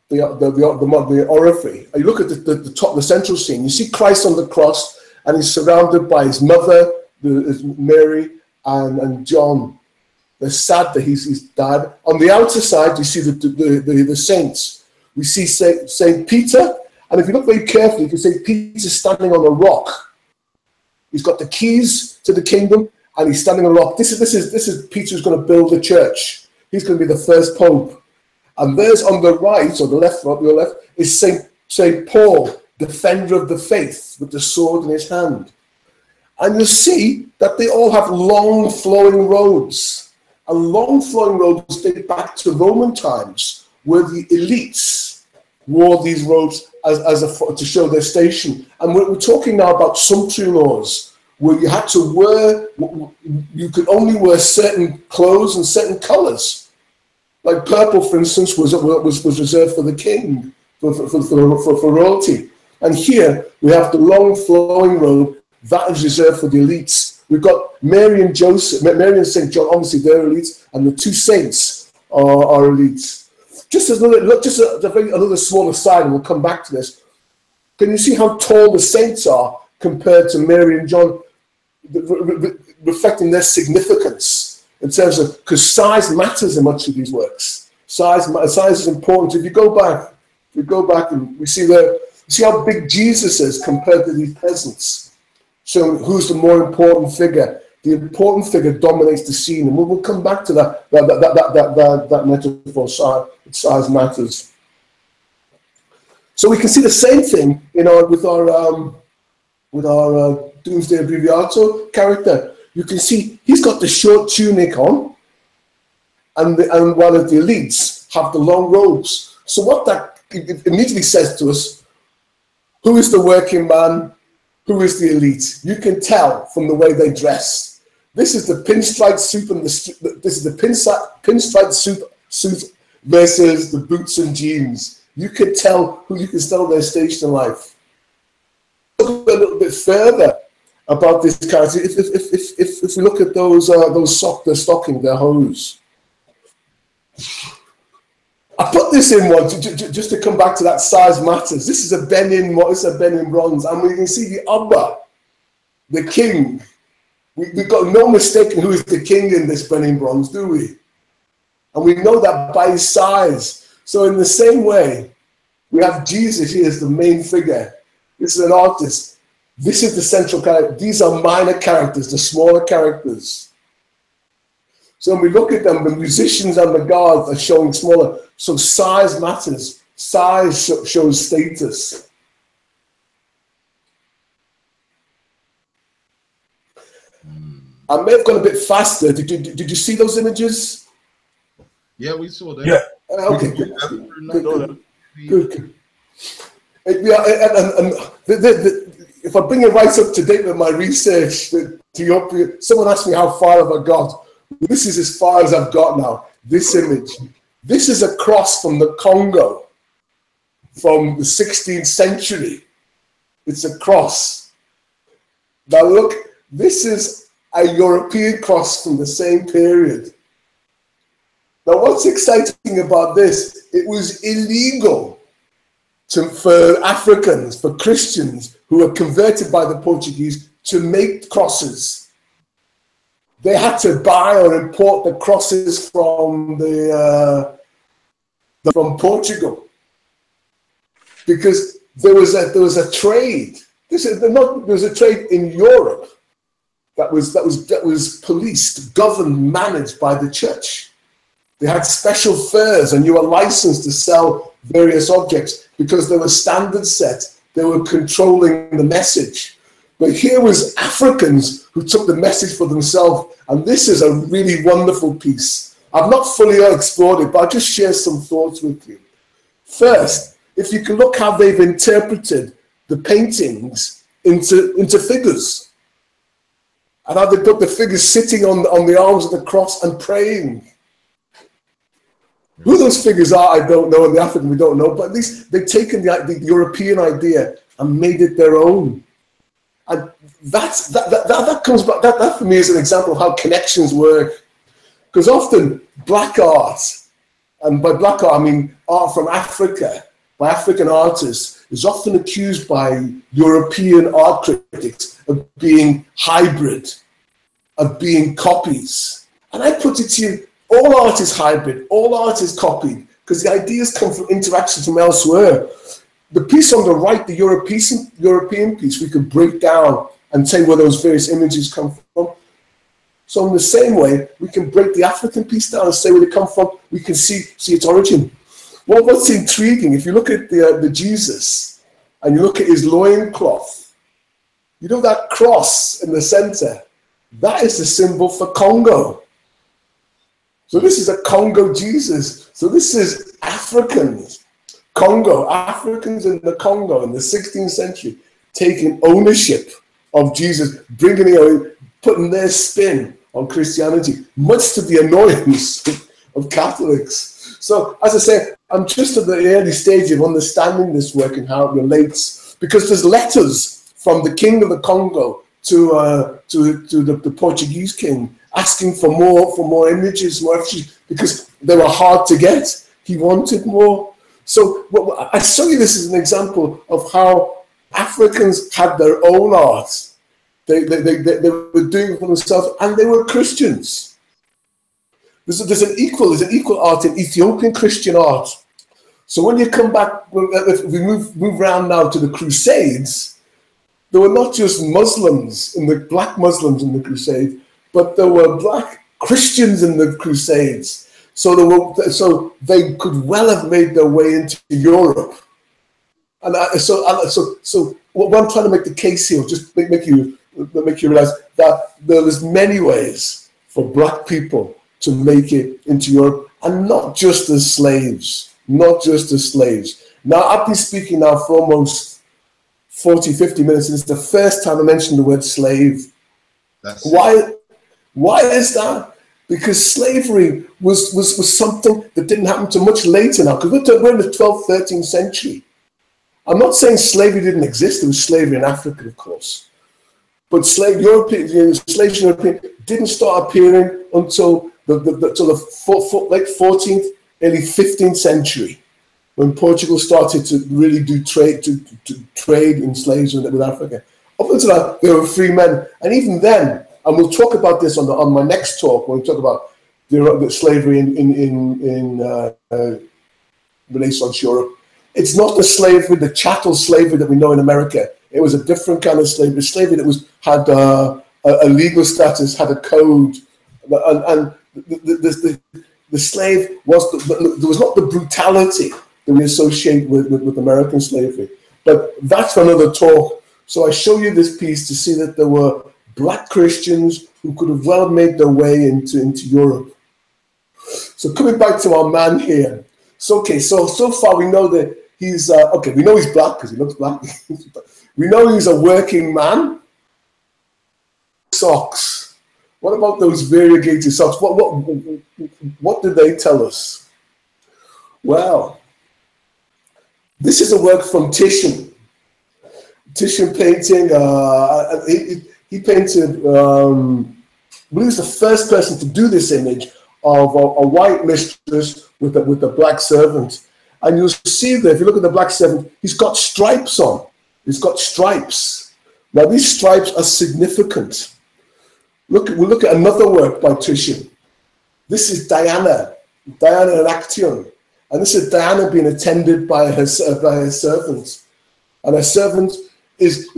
the oratory, you look at the top, the central scene. You see Christ on the cross, and he's surrounded by his mother, Mary, and John. They're sad that he's died. On the outer side, you see the saints. We see Saint Peter, and if you look very carefully, you can see Peter standing on a rock. He's got the keys to the kingdom, and he's standing on a rock. This is Peter who's going to build the church. He's going to be the first pope. And there's on the right, or the left, your left, is Saint Paul, defender of the faith, with the sword in his hand. And you'll see that they all have long flowing robes. And long flowing robes date back to Roman times, where the elites wore these robes to show their station. And we're talking now about sumptuary laws, where you had to you could only wear certain clothes and certain colors. Like purple, for instance, was reserved for the king, for royalty. And here we have the long flowing robe that is reserved for the elites. We've got Mary and Joseph, Mary and Saint John, obviously they're elites, and the two saints are elites. Just as another smaller side, and we'll come back to this. Can you see how tall the saints are compared to Mary and John, reflecting their significance in terms of, because size matters in much of these works. Size is important. If you go back and we see how big Jesus is compared to these peasants. So who's the more important figure? The important figure dominates the scene, and we'll come back to that metaphor. Size matters. So we can see the same thing with our Domesday Abbreviatur character. You can see he's got the short tunic on, and while the elites have the long robes. So what that it immediately says to us, who is the working man? Who is the elite? You can tell from the way they dress. This is the pinstripe suit and this is the pinstripe suit versus the boots and jeans. You can tell who you can tell their station in life. Look a little bit further about this character. If we look at those their stocking, their hose. I put this in one just to come back to that size matters. This is a Benin bronze, and we can see the Abba, the king. We've got no mistaking who is the king in this Benin bronze, do we? And we know that by his size. So in the same way, we have Jesus here as the main figure. This is an artist. This is the central character. These are minor characters, the smaller characters. So when we look at them, the musicians and the guards are showing smaller. So size matters. Size shows status. I may have gone a bit faster. Did you see those images? Yeah, we saw them. Yeah. Okay, good. Yeah, if I bring it right up to date with my research, someone asked me how far have I got. This is as far as I've got now. This image. This is a cross from the Congo from the 16th century. It's a cross. Now look, this is a European cross from the same period. Now what's exciting about this, it was illegal for Africans, for Christians who were converted by the Portuguese to make crosses. They had to buy or import the crosses from from Portugal because there was a trade. There was a trade in Europe that was policed, governed, managed by the church. They had special fairs, and you were licensed to sell various objects because there were standards set. They were controlling the message. But here was Africans who took the message for themselves, and this is a really wonderful piece. I've not fully explored it, but I'll just share some thoughts with you. First, if you can look how they've interpreted the paintings into figures, and how they put the figures sitting on the arms of the cross and praying. Who those figures are, I don't know, and the African we don't know, but at least they've taken the European idea and made it their own. And that comes back, that for me is an example of how connections work. Because often black art, and by black art I mean art from Africa, by African artists, is often accused by European art critics of being hybrid, of being copies. And I put it to you, all art is hybrid, all art is copied, because the ideas come from interactions from elsewhere. The piece on the right, the European piece, we could break down and say where those various images come from. So in the same way, we can break the African piece down and say where they come from. We can see its origin. Well, what's intriguing, if you look at the Jesus and you look at his loincloth, you know that cross in the center, that is the symbol for Congo. So this is a Congo Jesus. So this is Africans. Congo, Africans in the Congo in the 16th century, taking ownership of Jesus, putting their spin on Christianity, much to the annoyance of Catholics. So, as I say, I'm just at the early stage of understanding this work and how it relates, because there's letters from the king of the Congo to the Portuguese king asking for more images, because they were hard to get. He wanted more. So I show you this as an example of how Africans had their own art. They were doing it for themselves, and they were Christians. There's an equal art in Ethiopian Christian art. So when you come back, if we move around now to the Crusades, there were not just black Muslims in the Crusade, but there were black Christians in the Crusades. So they could well have made their way into Europe. And so what I'm trying to make the case here, just make you realize that there is many ways for black people to make it into Europe, and not just as slaves, not just as slaves. Now, I've been speaking now for almost 40, 50 minutes, and it's the first time I mentioned the word slave. Why is that? Because slavery was something that didn't happen too much later now, because we're in the 12th, 13th century. I'm not saying slavery didn't exist. There was slavery in Africa, of course. But slaves in Europe didn't start appearing until the late 14th, early 15th century, when Portugal started to really do trade, to trade in slaves with Africa. Up until that, there were free men. And even then, and we'll talk about this on my next talk, when we talk about the slavery in Renaissance Europe. It's not the slavery, the chattel slavery that we know in America. It was a different kind of slavery. Slavery that had a legal status, had a code, and the slave there was not the brutality that we associate with American slavery. But that's for another talk. So I show you this piece to see that there were black Christians who could have well made their way into Europe. So coming back to our man here. So far we know that he's we know he's black because he looks black. We know he's a working man. Socks. What about those variegated socks? What did they tell us? Well, this is a work from Titian. Titian painting. He painted. He was the first person to do this image of a white mistress with a black servant. And you'll see that if you look at the black servant, he's got stripes on. He's got stripes. Now these stripes are significant. We'll look at another work by Titian. This is Diana in Action. And this is Diana being attended by her servant. And her servant is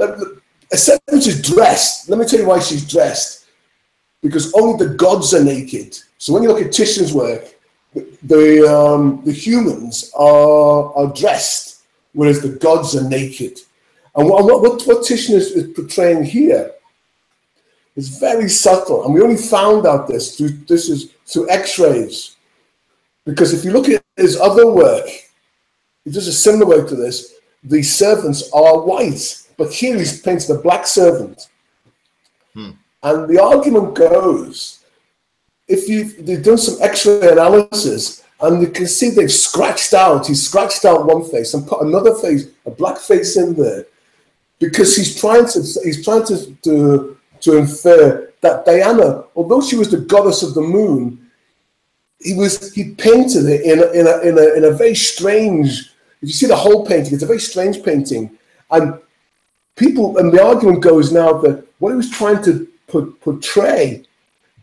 dressed. Let me tell you why she's dressed. Because only the gods are naked. So when you look at Titian's work, the humans are dressed, whereas the gods are naked. And what Titian is portraying here is very subtle, and we only found out this through X-rays. Because if you look at his other work, he does a similar work to this. The servants are white, but here he's painted a black servant. And the argument goes, they've done some X-ray analysis, and you can see he scratched out one face and put another face, a black face in there, because he's trying to infer that Diana, although she was the goddess of the moon, he painted it in a very strange. If you see the whole painting, it's a very strange painting, and the argument goes now that what he was trying to portray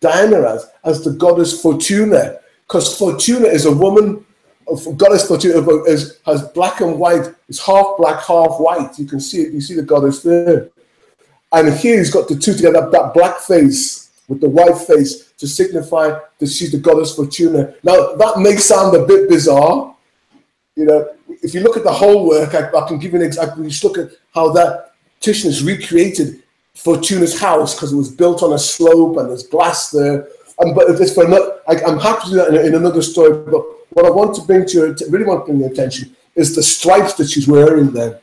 Diana as the goddess Fortuna, because Fortuna is a woman. Goddess Fortuna has black and white. It's half black, half white. You can see it. You see the goddess there. And here he's got the two together, that black face with the white face to signify that she's the goddess Fortuna. Now, that may sound a bit bizarre. You know, if you look at the whole work, I can give you an example. You just look at how that Titian has recreated Fortuna's house, because it was built on a slope and there's glass there. But if it's for another, I'm happy to do that in another story. But what I want to bring to really want to bring your attention is the stripes that she's wearing there.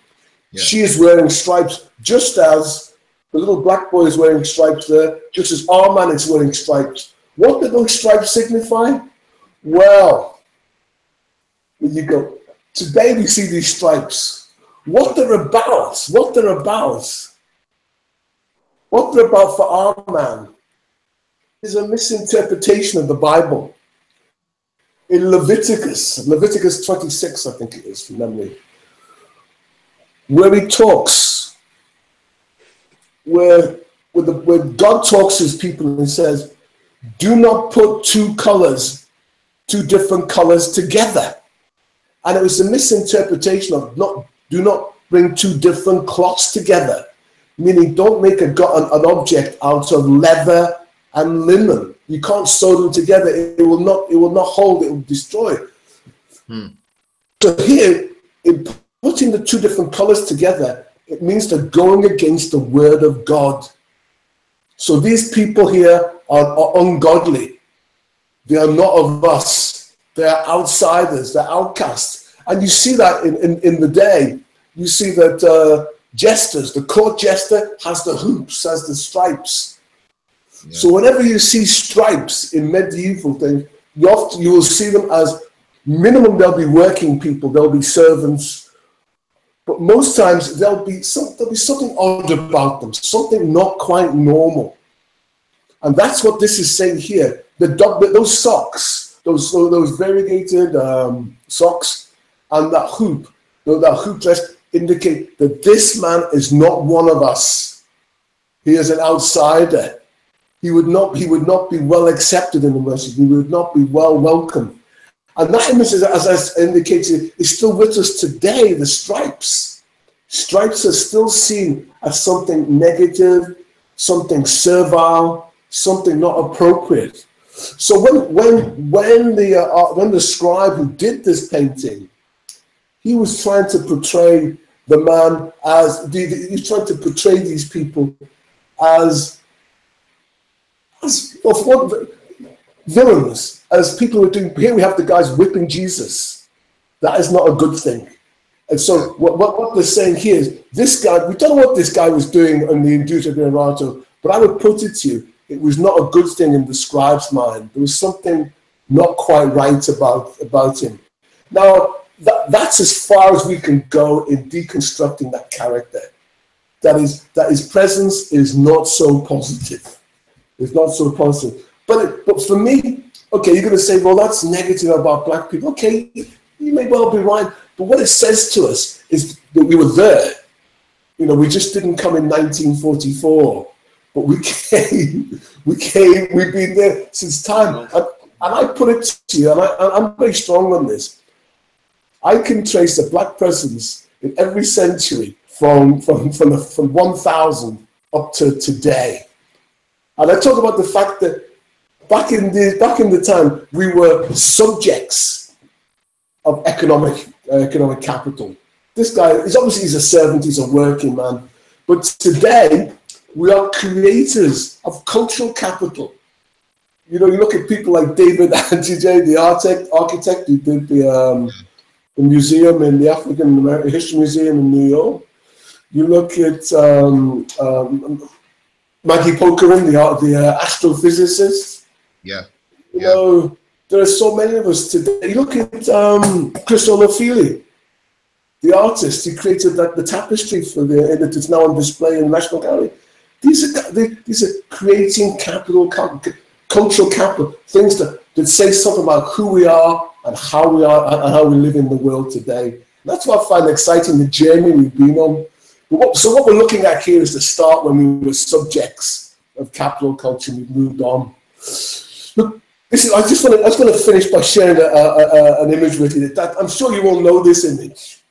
Yeah. She is wearing stripes just as the little black boy is wearing stripes there, just as our man is wearing stripes. What do those stripes signify? Well, there you go. Today we see these stripes. What they're about for our man is a misinterpretation of the Bible. In Leviticus 26, I think it is from memory, where he talks, where God talks to his people and he says, do not put two different colors together. And it was a misinterpretation of do not bring two different cloths together, meaning don't make an object out of leather and linen. You can't sew them together. It will not hold. It will destroy. So here, in putting the two different colors together, it means they're going against the word of God. So these people here are ungodly. They are not of us. They're outsiders, they're outcasts. And you see that in the day. You see that jesters, the court jester has the hoops, has the stripes. Yeah. So whenever you see stripes in medieval things, you will see them as minimum, they'll be working people, they'll be servants. But most times there'll be something odd about them, something not quite normal. And that's what this is saying here. Those socks, those variegated socks, and that hoop dress indicate that this man is not one of us. He is an outsider. He would not be well accepted in the message. He would not be well welcomed. And that image, as I indicated, is still with us today. The stripes. Stripes are still seen as something negative, something servile, something not appropriate. So when the scribe who did this painting, he was trying to portray the man as he's trying to portray these people as villains, as people who are doing. Here we have the guys whipping Jesus. That is not a good thing. And so what they're saying here is this guy. We don't know what this guy was doing in the Induta Granato, but I would put it to you, it was not a good thing in the scribe's mind. There was something not quite right about him. Now, that's as far as we can go in deconstructing that character. That his presence is not so positive. It's not so positive. But for me, okay, you're going to say, well, that's negative about black people. Okay, you may well be right. But what it says to us is that we were there. You know, we just didn't come in 1944. But we've been there since time. And I put it to you, and I'm very strong on this. I can trace a black presence in every century from 1000 up to today. And I talk about the fact that back in the time, we were subjects of economic capital. This guy, he's a servant, he's a working man. But today, we are creators of cultural capital. You know, you look at people like David Antije, the architect who did the museum in the African American History Museum in New York. You look at Maggie Pokerin, the astrophysicist. Yeah. You know, there are so many of us today. You look at Chris Olafili, the artist. He created the tapestry it's now on display in the National Gallery. These are creating capital, cultural capital, things that say something about who we are and how we live in the world today. And that's what I find exciting, the journey we've been on. So what we're looking at here is the start when we were subjects of capital culture. We've moved on. Look, I was going to finish by sharing an image with you. I'm sure you all know this image.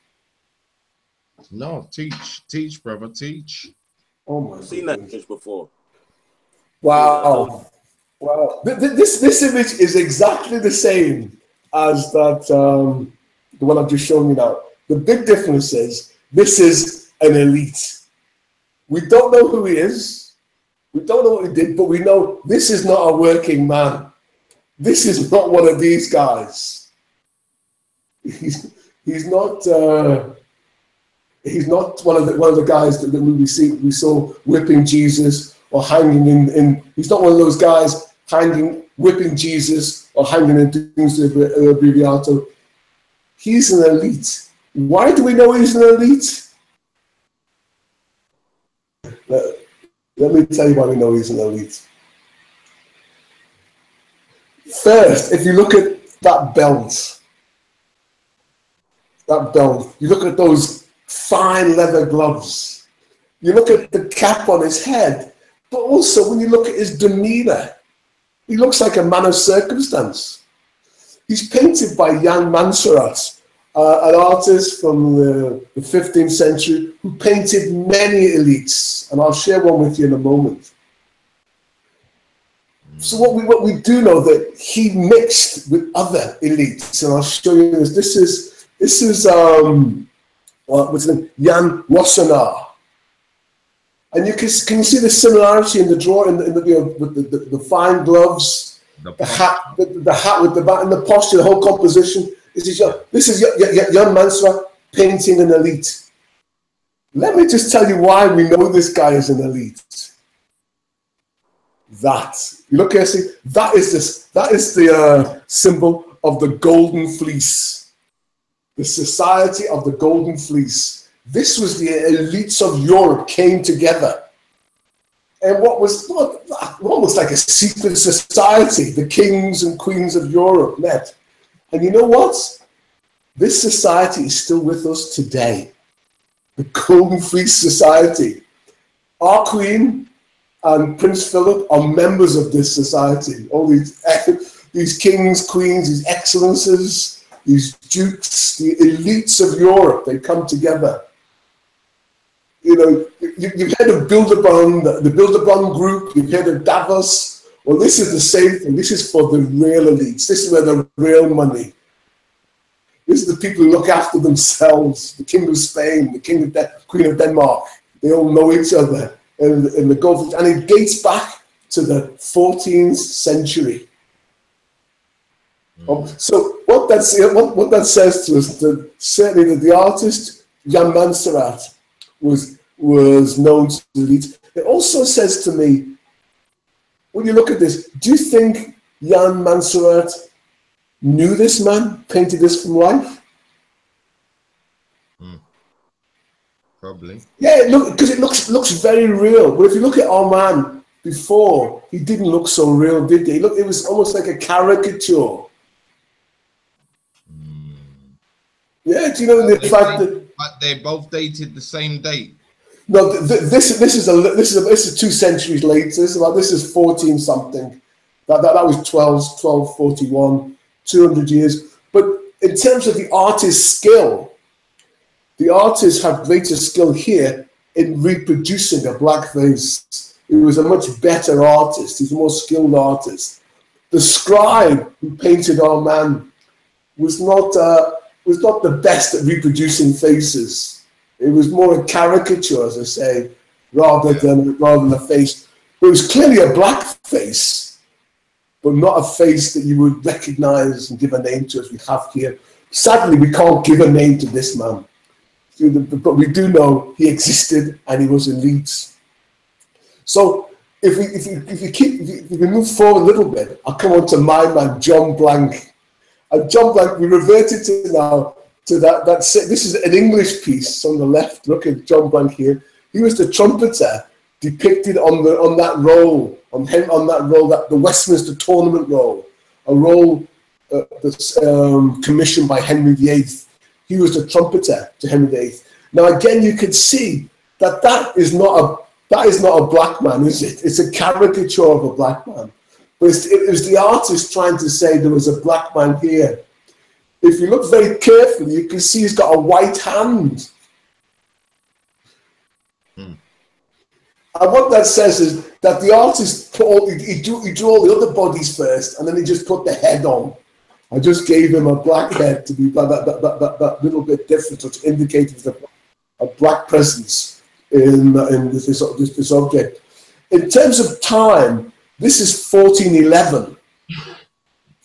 No, teach, brother, teach. Oh my! I've seen that image before. Wow. Wow. This image is exactly the same as that the one I've just shown you now. The big difference is this is an elite. We don't know who he is. We don't know what he did, but we know this is not a working man. This is not one of these guys. He's not one of the guys that we saw whipping Jesus or hanging in. He's not one of those guys whipping Jesus or hanging in Domesday Abbreviato. He's an elite. Why do we know he's an elite? Let me tell you why we know he's an elite. First, if you look at that belt, you look at those fine leather gloves, you look at the cap on his head, but also when you look at his demeanor, he looks like a man of circumstance. He's painted by Jan Mansurat, an artist from the 15th century who painted many elites, and I'll share one with you in a moment. So what we do know that he mixed with other elites, and I'll show you this. This is what's his name? Jan Wassenaar, and can you see the similarity in the drawing with the fine gloves, The hat, the hat with the bat and the posture, the whole composition. This is Jan Mansura painting an elite. Let me just tell you why we know this guy is an elite. That, you look here, see, that is the symbol of the golden fleece. The Society of the Golden Fleece. This was the elites of Europe came together. And what was almost like a secret society, the kings and queens of Europe met. And you know what? This society is still with us today. The Golden Fleece Society. Our Queen and Prince Philip are members of this society. All these kings, queens, these excellences, these dukes, the elites of Europe, they come together. You know, you've heard of Bilderberg, the Bilderberg group, you've heard of Davos. Well, this is the same thing. This is for the real elites. This is where the real money. This is the people who look after themselves. The King of Spain, the Queen of Denmark. They all know each other in the Gulf. And it dates back to the 14th century. So what that says to us, that certainly that the artist Jan Mansura was known to the elite. It also says to me, when you look at this, do you think Jan Mansura knew this man, painted this from life? Probably. Yeah, because it looks very real. But if you look at our man before, he didn't look so real, did he? Look, it was almost like a caricature. Yeah, do you know the fact that? But they both dated the same date. No, this is 2 centuries later. This is 14 something. That was 1241, 200 years. But in terms of the artist's skill, the artists have greater skill here in reproducing a black face. He was a much better artist. He's a more skilled artist. The scribe who painted our man was not the best at reproducing faces. It was more a caricature, as I say, rather than a face. But it was clearly a black face, but not a face that you would recognize and give a name to as we have here. Sadly, we can't give a name to this man. But we do know he existed and he was in Leeds. So if we move forward a little bit, I'll come on to my man, John Blanke. And John Blanke, we reverted to now to that. This is an English piece on the left. Look at John Blanke here. He was the trumpeter depicted on that role, the Westminster tournament role, a role that's commissioned by Henry VIII. He was the trumpeter to Henry VIII. Now again, you could see that is not a black man, is it? It's a caricature of a black man. But it was the artist trying to say there was a black man here. If you look very carefully, you can see he's got a white hand. And what that says is that the artist he drew all the other bodies first, and then he just put the head on. I just gave him a black head to be that little bit different, to indicate a black presence in this object. In terms of time, this is 1411.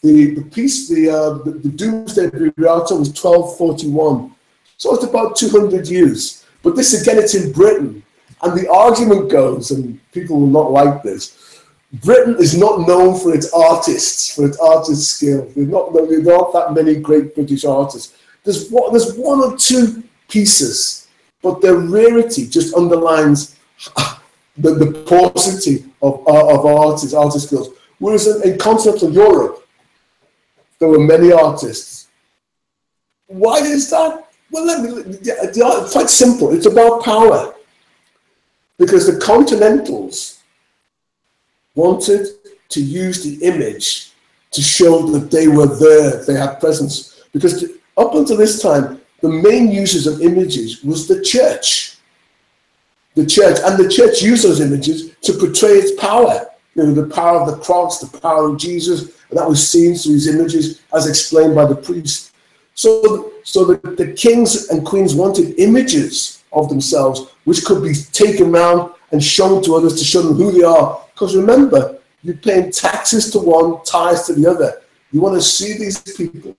The piece, the Domesday Buriata was 1241. So it's about 200 years. But this, again, it's in Britain. And the argument goes, and people will not like this, Britain is not known for its artists, for its artist skill. There aren't that many great British artists. There's one or two pieces, but their rarity just underlines the paucity of artist skills. Whereas in continental Europe, there were many artists. Why is that? Well, it's quite simple. It's about power. Because the Continentals wanted to use the image to show that they were there, they had presence. Because up until this time, the main users of images was the church. The church used those images to portray its power. You know, the power of the cross, the power of Jesus, and that was seen through these images as explained by the priest. So the kings and queens wanted images of themselves which could be taken around and shown to others to show them who they are. Because remember, You're paying taxes to one, ties to the other. You want to see these people.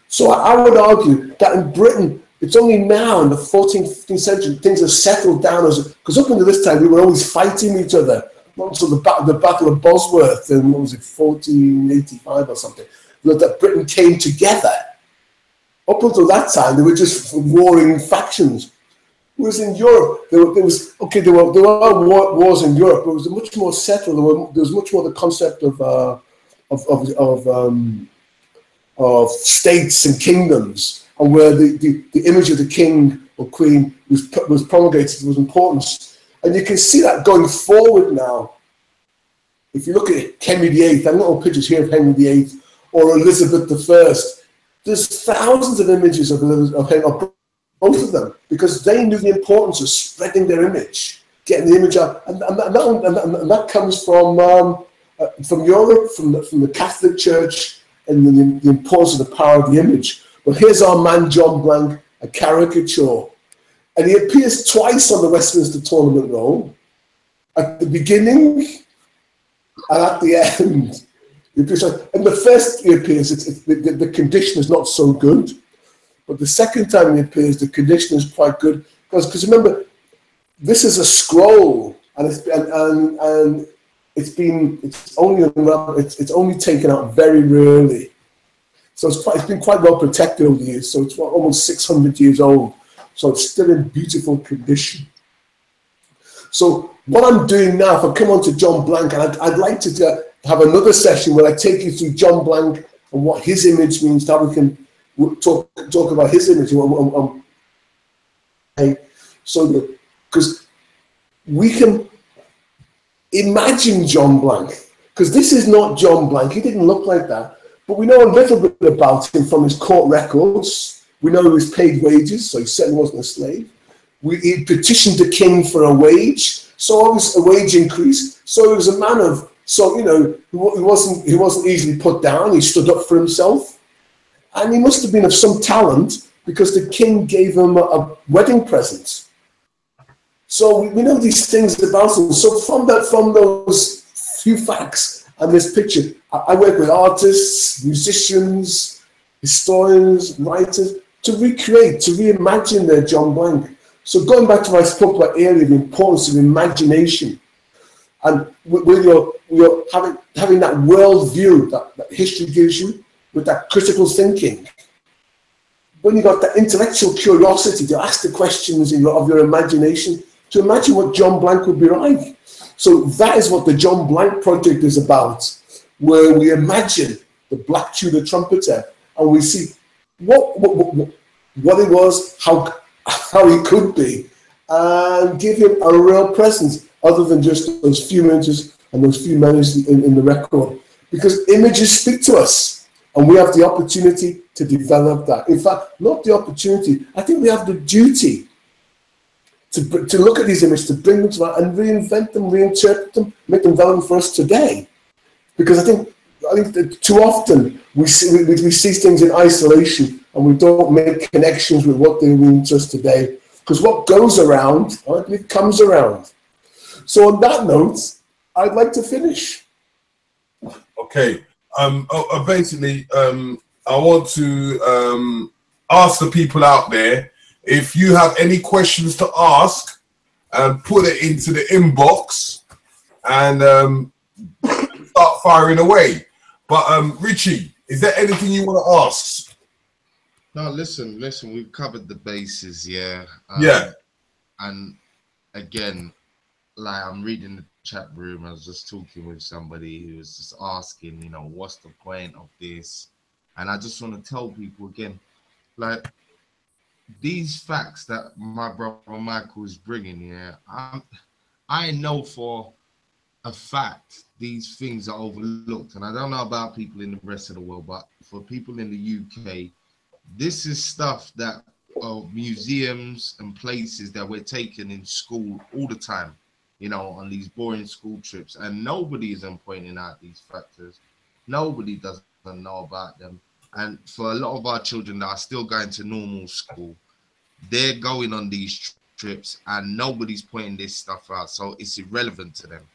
So I would argue that in Britain, it's only now in the 14th, 15th century things have settled down. Because up until this time, we were always fighting each other. Not until the Battle of Bosworth in, what was it, 1485 or something, that Britain came together. Up until that time, they were just warring factions. Whereas in Europe, there were wars in Europe, but it was much more settled. There was much more the concept of states and kingdoms, and where the image of the king or queen was promulgated was important. And you can see that going forward now. If you look at Henry VIII, I've got all pictures here of Henry VIII or Elizabeth I. There's thousands of images of both of them, because they knew the importance of spreading their image, getting the image out, and that comes from Europe, from the Catholic Church, and the importance of the power of the image. But here's our man John Blanke, a caricature, and he appears twice on the Westminster Tournament roll, at the beginning and at the end. And the first he appears, the condition is not so good. But the second time he appears, the condition is quite good, because remember, this is a scroll, and it's only taken out very rarely, so it's been quite well protected over the years. So it's almost 600 years old, so it's still in beautiful condition. So what I'm doing now, if I come on to John Blanke, and I'd like to have another session where I take you through John Blanke and what his image means, how we can talk about his image. So because we can imagine John Blanke, because this is not John Blanke. He didn't look like that, but we know a little bit about him from his court records. We know he was paid wages, so he certainly wasn't a slave. He petitioned the king for a wage, so obviously a wage increase. So he was a man of, he wasn't easily put down. He stood up for himself. And he must have been of some talent, because the king gave him a wedding present. So we know these things about him. So from those few facts and this picture, I work with artists, musicians, historians, writers, to recreate, to reimagine their John Blanke. So going back to what I spoke about earlier, the importance of imagination. And when you're having that world view that history gives you, with that critical thinking, when you got that intellectual curiosity to ask the questions of your imagination, to imagine what John Blanke would be like. So that is what the John Blanke project is about, where we imagine the Black Tudor trumpeter, and we see what it was, how he could be, and give him a real presence, other than just those few images and those few memories in the record. Because images speak to us. And we have the opportunity to develop that. In fact, not the opportunity, I think we have the duty to look at these images, to bring them to life and reinvent them, reinterpret them, make them relevant for us today. Because I think that too often we see things in isolation, and we don't make connections with what they mean to us today. Because what goes around, it comes around. So on that note, I'd like to finish. Okay. Basically, I want to ask the people out there, if you have any questions to ask, put it into the inbox and start firing away. But Richie, is there anything you want to ask? No, listen, we've covered the bases, yeah. Yeah. And again, like, I'm reading the chat room, I was just talking with somebody who was just asking, what's the point of this? And I just want to tell people again, like, these facts that my brother Michael is bringing here, I know for a fact these things are overlooked. And I don't know about people in the rest of the world, but for people in the UK, this is stuff that museums and places that we're taking in school all the time, on these boring school trips, and nobody is pointing out these factors. Nobody doesn't know about them. And for a lot of our children that are still going to normal school, they're going on these trips and nobody's pointing this stuff out, so it's irrelevant to them.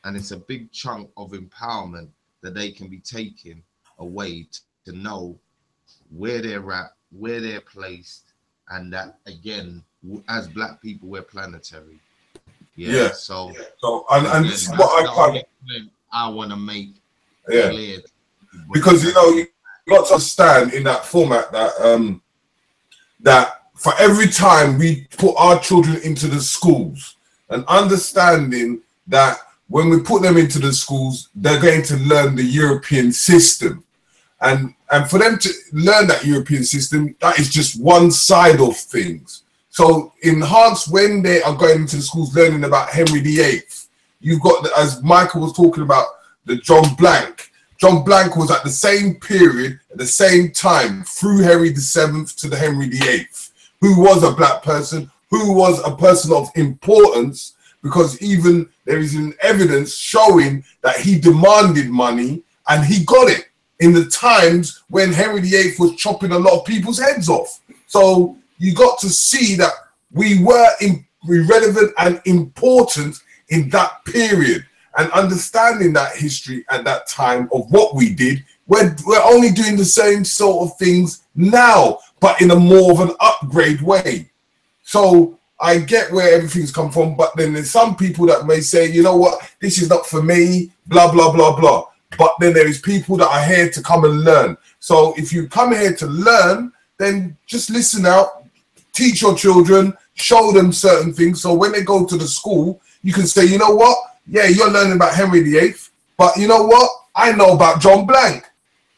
and it's a big chunk of empowerment that they can be taken away to know where they're at, where they're placed, and that again, as Black people, we're planetary. Yeah. Yeah. So So and again, this is that's what the I kind only thing I want to make yeah, clear to everybody. because you know you got to understand in that format that that for every time we put our children into the schools, and understanding that when we put them into the schools, they're going to learn the European system. And for them to learn that European system, that is just one side of things. So enhance when they are going into the schools learning about Henry VIII. You've got, as Michael was talking about, the John Blanke. John Blanke was at the same period, at the same time, through Henry VII to the Henry VIII, who was a Black person, who was a person of importance, because even there is an evidence showing that he demanded money and he got it in the times when Henry VIII was chopping a lot of people's heads off. So you got to see that we were relevant and important in that period, and understanding that history at that time of what we did. We're only doing the same sort of things now, but in a more of an upgrade way. So I get where everything's come from, but then there's some people that may say, you know what, this is not for me, blah, blah, blah, blah. But then there is people that are here to come and learn. So if you come here to learn, then just listen out, teach your children, show them certain things. So when they go to the school, you can say, you know what? Yeah, you're learning about Henry VIII, but you know what? I know about John Blanke.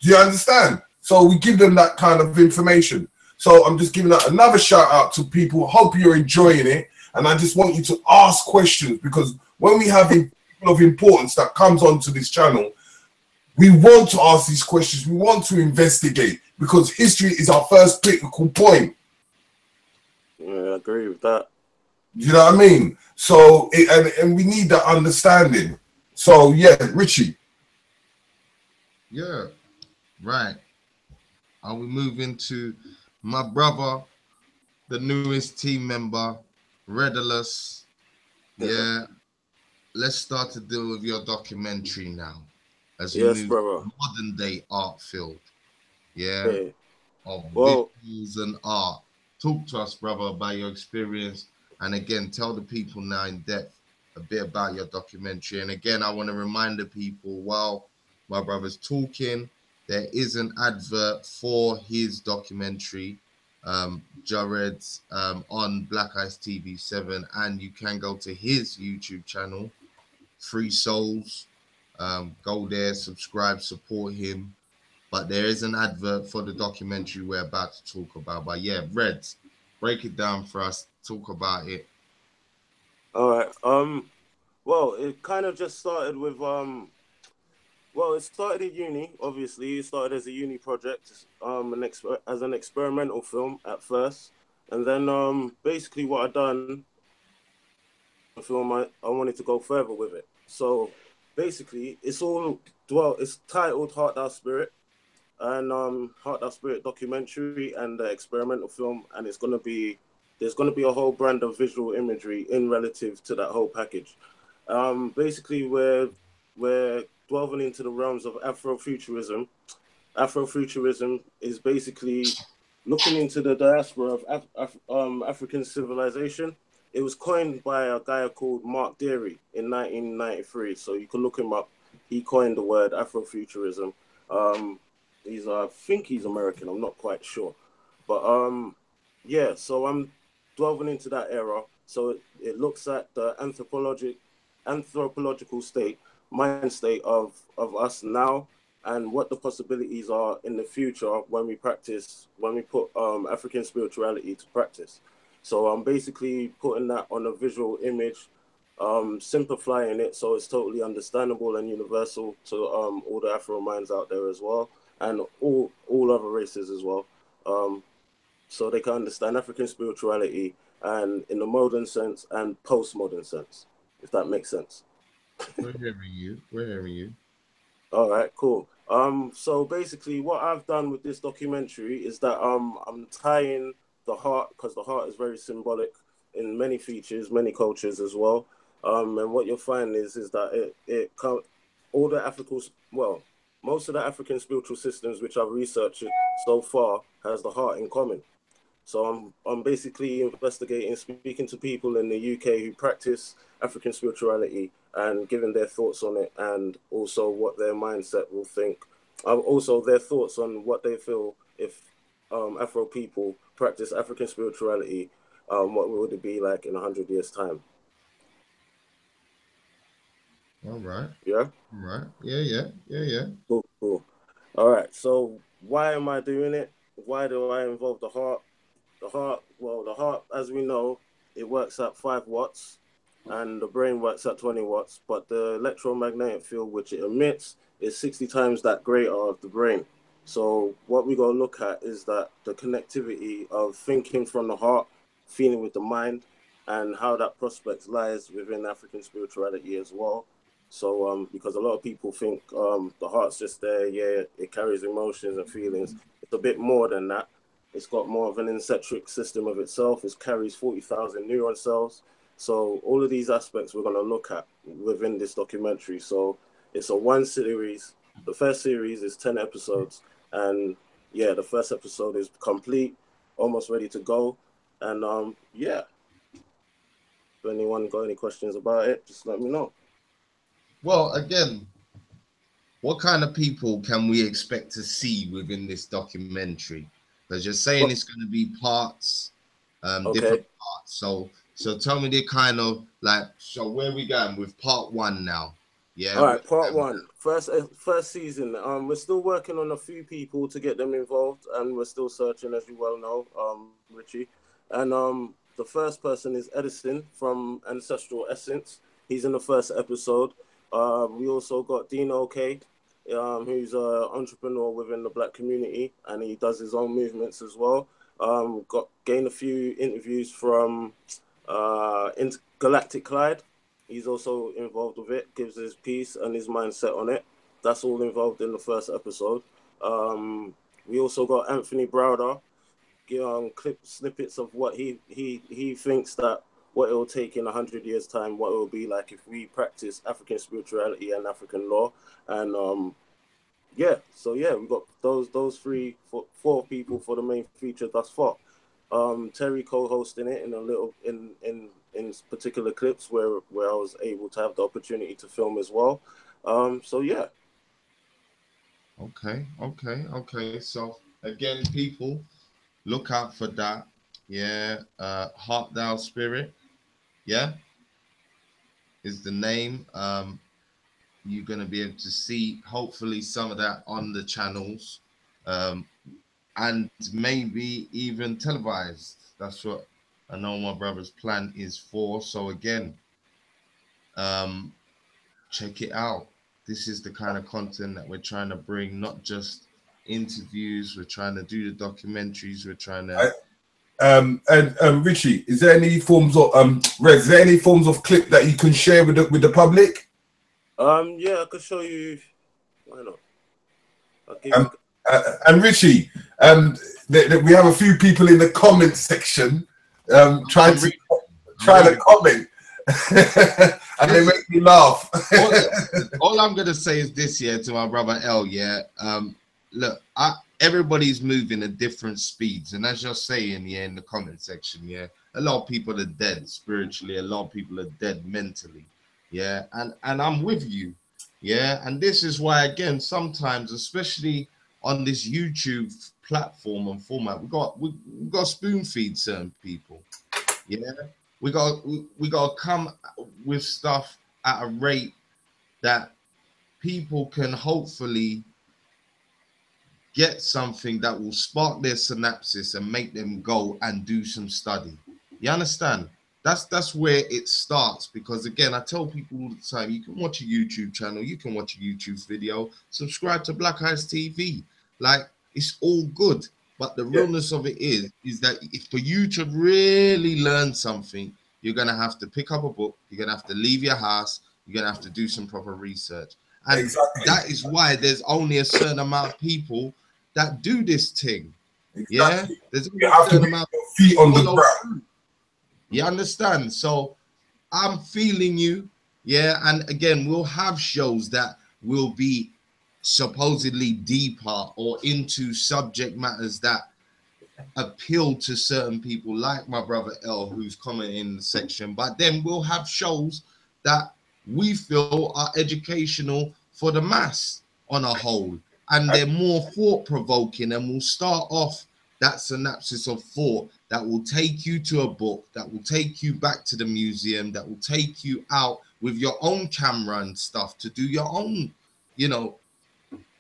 Do you understand? So we give them that kind of information. So I'm just giving out another shout out to people. Hope you're enjoying it. And I just want you to ask questions, because when we have people of importance that comes onto this channel, we want to ask these questions. We want to investigate, because history is our first critical point. Yeah, I agree with that. You know what I mean? So, and we need that understanding. So, yeah, Richie. Yeah, right. And we move into my brother, the newest team member, Redulus. Yeah, let's start to deal with your documentary now, as we Yes, move brother. to modern day art field. Yeah, Okay. of Well, visuals and art. Talk to us, brother, about your experience, and again, tell the people now in depth a bit about your documentary. And again, I want to remind the people, while my brother's talking, there is an advert for his documentary, Jared's, on Black Ice TV 7, and you can go to his YouTube channel, Free Souls. Go there, subscribe, support him. But there is an advert for the documentary we're about to talk about. But yeah, Reds, break it down for us. Talk about it. all right. Well, it kind of just started with well, it started at uni. Obviously, it started as a uni project, as an experimental film at first, and then basically what I done, the film, I wanted to go further with it. So basically, it's titled Heart Thou Spirit, and Heart Thou Spirit documentary and the experimental film, and there's gonna be a whole brand of visual imagery in relative to that whole package. Basically, we're delving into the realms of Afrofuturism. Afrofuturism is basically looking into the diaspora of African civilization. It was coined by a guy called Mark Deary in 1993. So you can look him up. He coined the word Afrofuturism. I think he's American. I'm not quite sure, but yeah. So I'm delving into that era. So it looks at the anthropological mind state of us now, and what the possibilities are in the future when we put African spirituality to practice. So I'm basically putting that on a visual image, simplifying it so it's totally understandable and universal to all the Afro minds out there as well, and all other races as well, so they can understand African spirituality and in the modern sense and postmodern sense, if that makes sense. We're hearing you. We're hearing you. All right, cool. So basically, what I've done with this documentary is that I'm tying the heart, because the heart is very symbolic in many features, many cultures as well. And what you'll find is that all the African, well, most of the African spiritual systems which I've researched so far has the heart in common. So I'm basically investigating, speaking to people in the UK who practice African spirituality and giving their thoughts on it, and also what their mindset will think. Also their thoughts on what they feel if Afro people practice African spirituality, what would it be like in 100 years' time? All right. Yeah. All right. Yeah. Cool, cool. All right. So why am I doing it? Why do I involve the heart? Well, the heart, as we know, it works at 5 watts, and the brain works at 20 watts. But the electromagnetic field which it emits is 60 times that greater of the brain. So what we gotta look at is that the connectivity of thinking from the heart, feeling with the mind, and how that prospect lies within African spirituality as well. So because a lot of people think the heart's just there, yeah, it carries emotions and feelings. It's a bit more than that. It's got more of an encetric system of itself. It carries 40,000 neuron cells. So all of these aspects we're going to look at within this documentary. So it's a one series. The first series is 10 episodes. And yeah, the first episode is complete, almost ready to go. And yeah, if anyone got any questions about it, just let me know. Well, again, what kind of people can we expect to see within this documentary? Because you're saying it's going to be parts, different parts. So tell me the kind of like. So where are we going with part 1 now? Yeah. All right, part 1, first season. We're still working on a few people to get them involved, and we're still searching, as you well know, Richie. And the first person is Edison from Ancestral Essence. He's in the first episode. We also got Dino K, who's an entrepreneur within the Black community, and he does his own movements as well. Gained a few interviews from Galactic Clyde. He's also involved with it, gives his piece and his mindset on it. That's all involved in the first episode. We also got Anthony Browder, clip snippets of what he thinks that what it will take in 100 years' time, what it will be like if we practice African spirituality and African law. And yeah, so yeah, we got those 4 people for the main feature thus far. Terry co-hosting it in a little in particular clips where I was able to have the opportunity to film as well. So yeah. Okay. So again, people, look out for that. Yeah. Heart Thou Spirit. Yeah. Is the name. You're going to be able to see hopefully some of that on the channels, and maybe even televised. That's what I know my brother's plan is for. So again, check it out. This is the kind of content that we're trying to bring, not just interviews. We're trying to do the documentaries. We're trying to and Richie, is there any forms of Rez, is there any forms of clip that you can share with the public? Yeah, I could show you. Why not? And Richie, we have a few people in the comment section trying to comment, and they make me laugh. all I'm gonna say is this here to my brother L. Yeah, look, everybody's moving at different speeds, and as you're saying, yeah, in the comment section, yeah, a lot of people are dead spiritually, a lot of people are dead mentally. Yeah, and I'm with you. Yeah, and this is why, again, sometimes, especially on this YouTube platform and format, we got spoon feed certain people. Yeah, we got to come with stuff at a rate that people can hopefully get something that will spark their synapses and make them go and do some study. You understand? That's where it starts, because again, I tell people all the time, you can watch a YouTube channel, you can watch a YouTube video, subscribe to Black Eyes TV. Like, it's all good. But the realness of it is that for you to really learn something, you're going to have to pick up a book, you're going to have to leave your house, you're going to have to do some proper research. And that is why there's only a certain amount of people that do this thing. Yeah? There's only a certain amount of feet on the ground. You understand? So I'm feeling you. Yeah. And again, we'll have shows that will be supposedly deeper or into subject matters that appeal to certain people, like my brother L, who's commenting in the section. But then we'll have shows that we feel are educational for the mass on a whole, and they're more thought-provoking, and we'll start off that synopsis of thought that will take you to a book, that will take you back to the museum, that will take you out with your own camera and stuff to do your own, you know,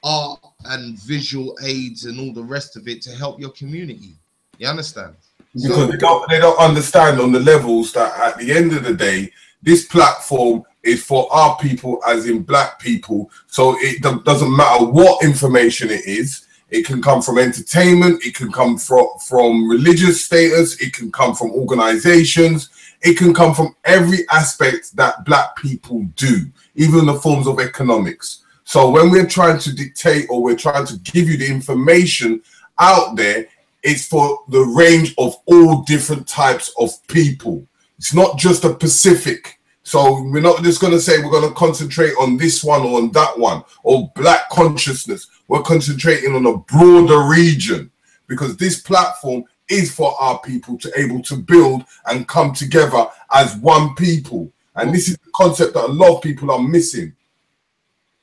art and visual aids and all the rest of it to help your community. You understand? Because they don't understand on the levels that at the end of the day, this platform is for our people, as in black people. So it doesn't matter what information it is. It can come from entertainment. It can come from religious status. It can come from organizations. It can come from every aspect that black people do, even the forms of economics. So when we're trying to dictate or we're trying to give you the information out there, it's for the range of all different types of people. It's not just a Pacific. So we're not just going to say we're going to concentrate on this one or on that one or black consciousness. We're concentrating on a broader region because this platform is for our people to able to build and come together as one people. And this is the concept that a lot of people are missing.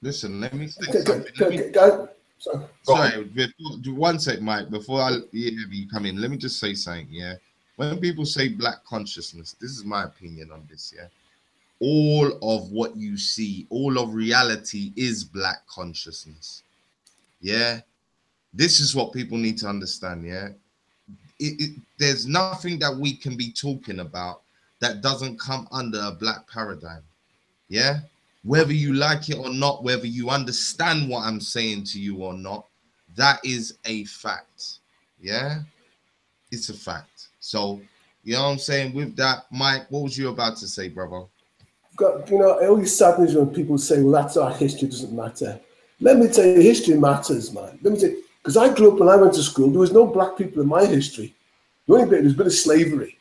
Listen, let me say something. Sorry, one sec, Mike, before I have you come in, let me just say something, yeah? When people say black consciousness, this is my opinion on this, yeah? All of what you see, all of reality is black consciousness, yeah? This is what people need to understand, yeah? There's nothing that we can be talking about that doesn't come under a black paradigm, yeah? Whether you like it or not, whether you understand what I'm saying to you or not, that is a fact. Yeah, it's a fact. So, you know what I'm saying? With that, Mike, what was you about to say, brother? You know, it always saddens when people say, well, that's our history, doesn't matter. Let me tell you, history matters, man. Let me tell you, because I grew up when I went to school, there was no black people in my history. The only bit, there's a bit of slavery.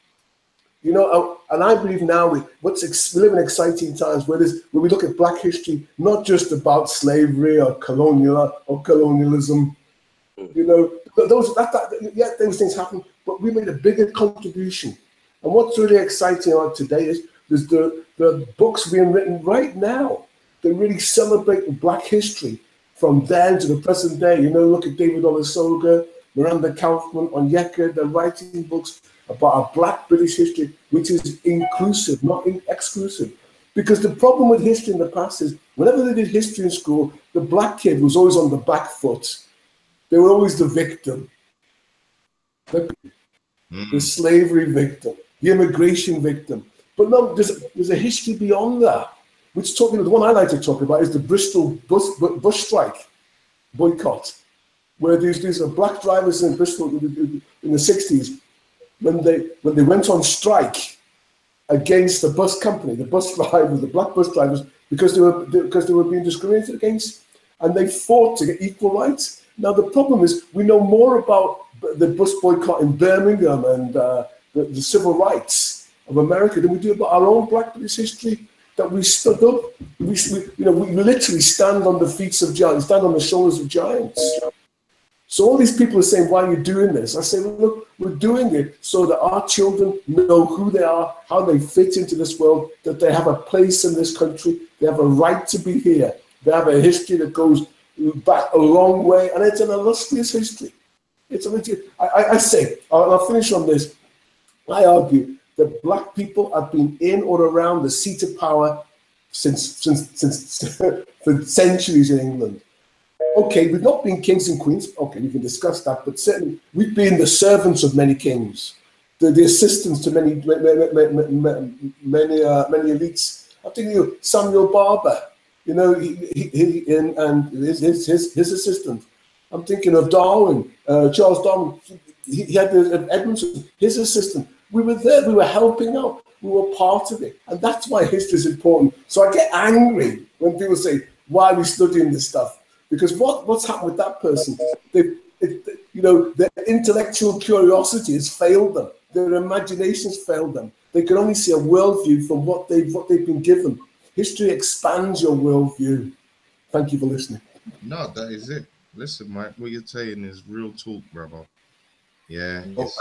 You know, and I believe now we live in exciting times where we look at black history, not just about slavery or colonialism. You know, those things happen, but we made a bigger contribution. And what's really exciting about today is there's the books being written right now that really celebrate the black history from then to the present day. You know, look at David Olusoga, Miranda Kaufman, Onyeka. They're writing books about our black British history, which is inclusive, not exclusive. Because the problem with history in the past is whenever they did history in school, the black kid was always on the back foot. They were always the victim. The slavery victim, the immigration victim. But no, there's a history beyond that. Which the one I like to talk about is the Bristol bus strike boycott, where these black drivers in Bristol in the 60s, when they went on strike against the bus company, the bus drivers, the black bus drivers, because they were being discriminated against, and they fought to get equal rights. Now the problem is we know more about the bus boycott in Birmingham and the civil rights of America than we do about our own black British history. That we stood up, we literally stand on the feet of giants, stand on the shoulders of giants. So all these people are saying, why are you doing this? I say, well, look, we're doing it so that our children know who they are, how they fit into this world, that they have a place in this country, they have a right to be here, they have a history that goes back a long way, and it's an illustrious history. I say, I'll finish on this. I argue that black people have been in or around the seat of power since for centuries in England. Okay, we've not been kings and queens. Okay, we can discuss that, but certainly we've been the servants of many kings, the assistants to many elites. I'm thinking of Samuel Barber, you know, and his assistant. I'm thinking of Darwin, Charles Darwin. He had Edmondson, his assistant. We were there. We were helping out. We were part of it, and that's why history is important. So I get angry when people say, "Why are we studying this stuff?" Because what's happened with that person? Their intellectual curiosity has failed them. Their imaginations failed them. they can only see a worldview from what they've been given. History expands your worldview. Thank you for listening. No, that is it. Listen, Mike, what you're saying is real talk, brother. Yeah. And as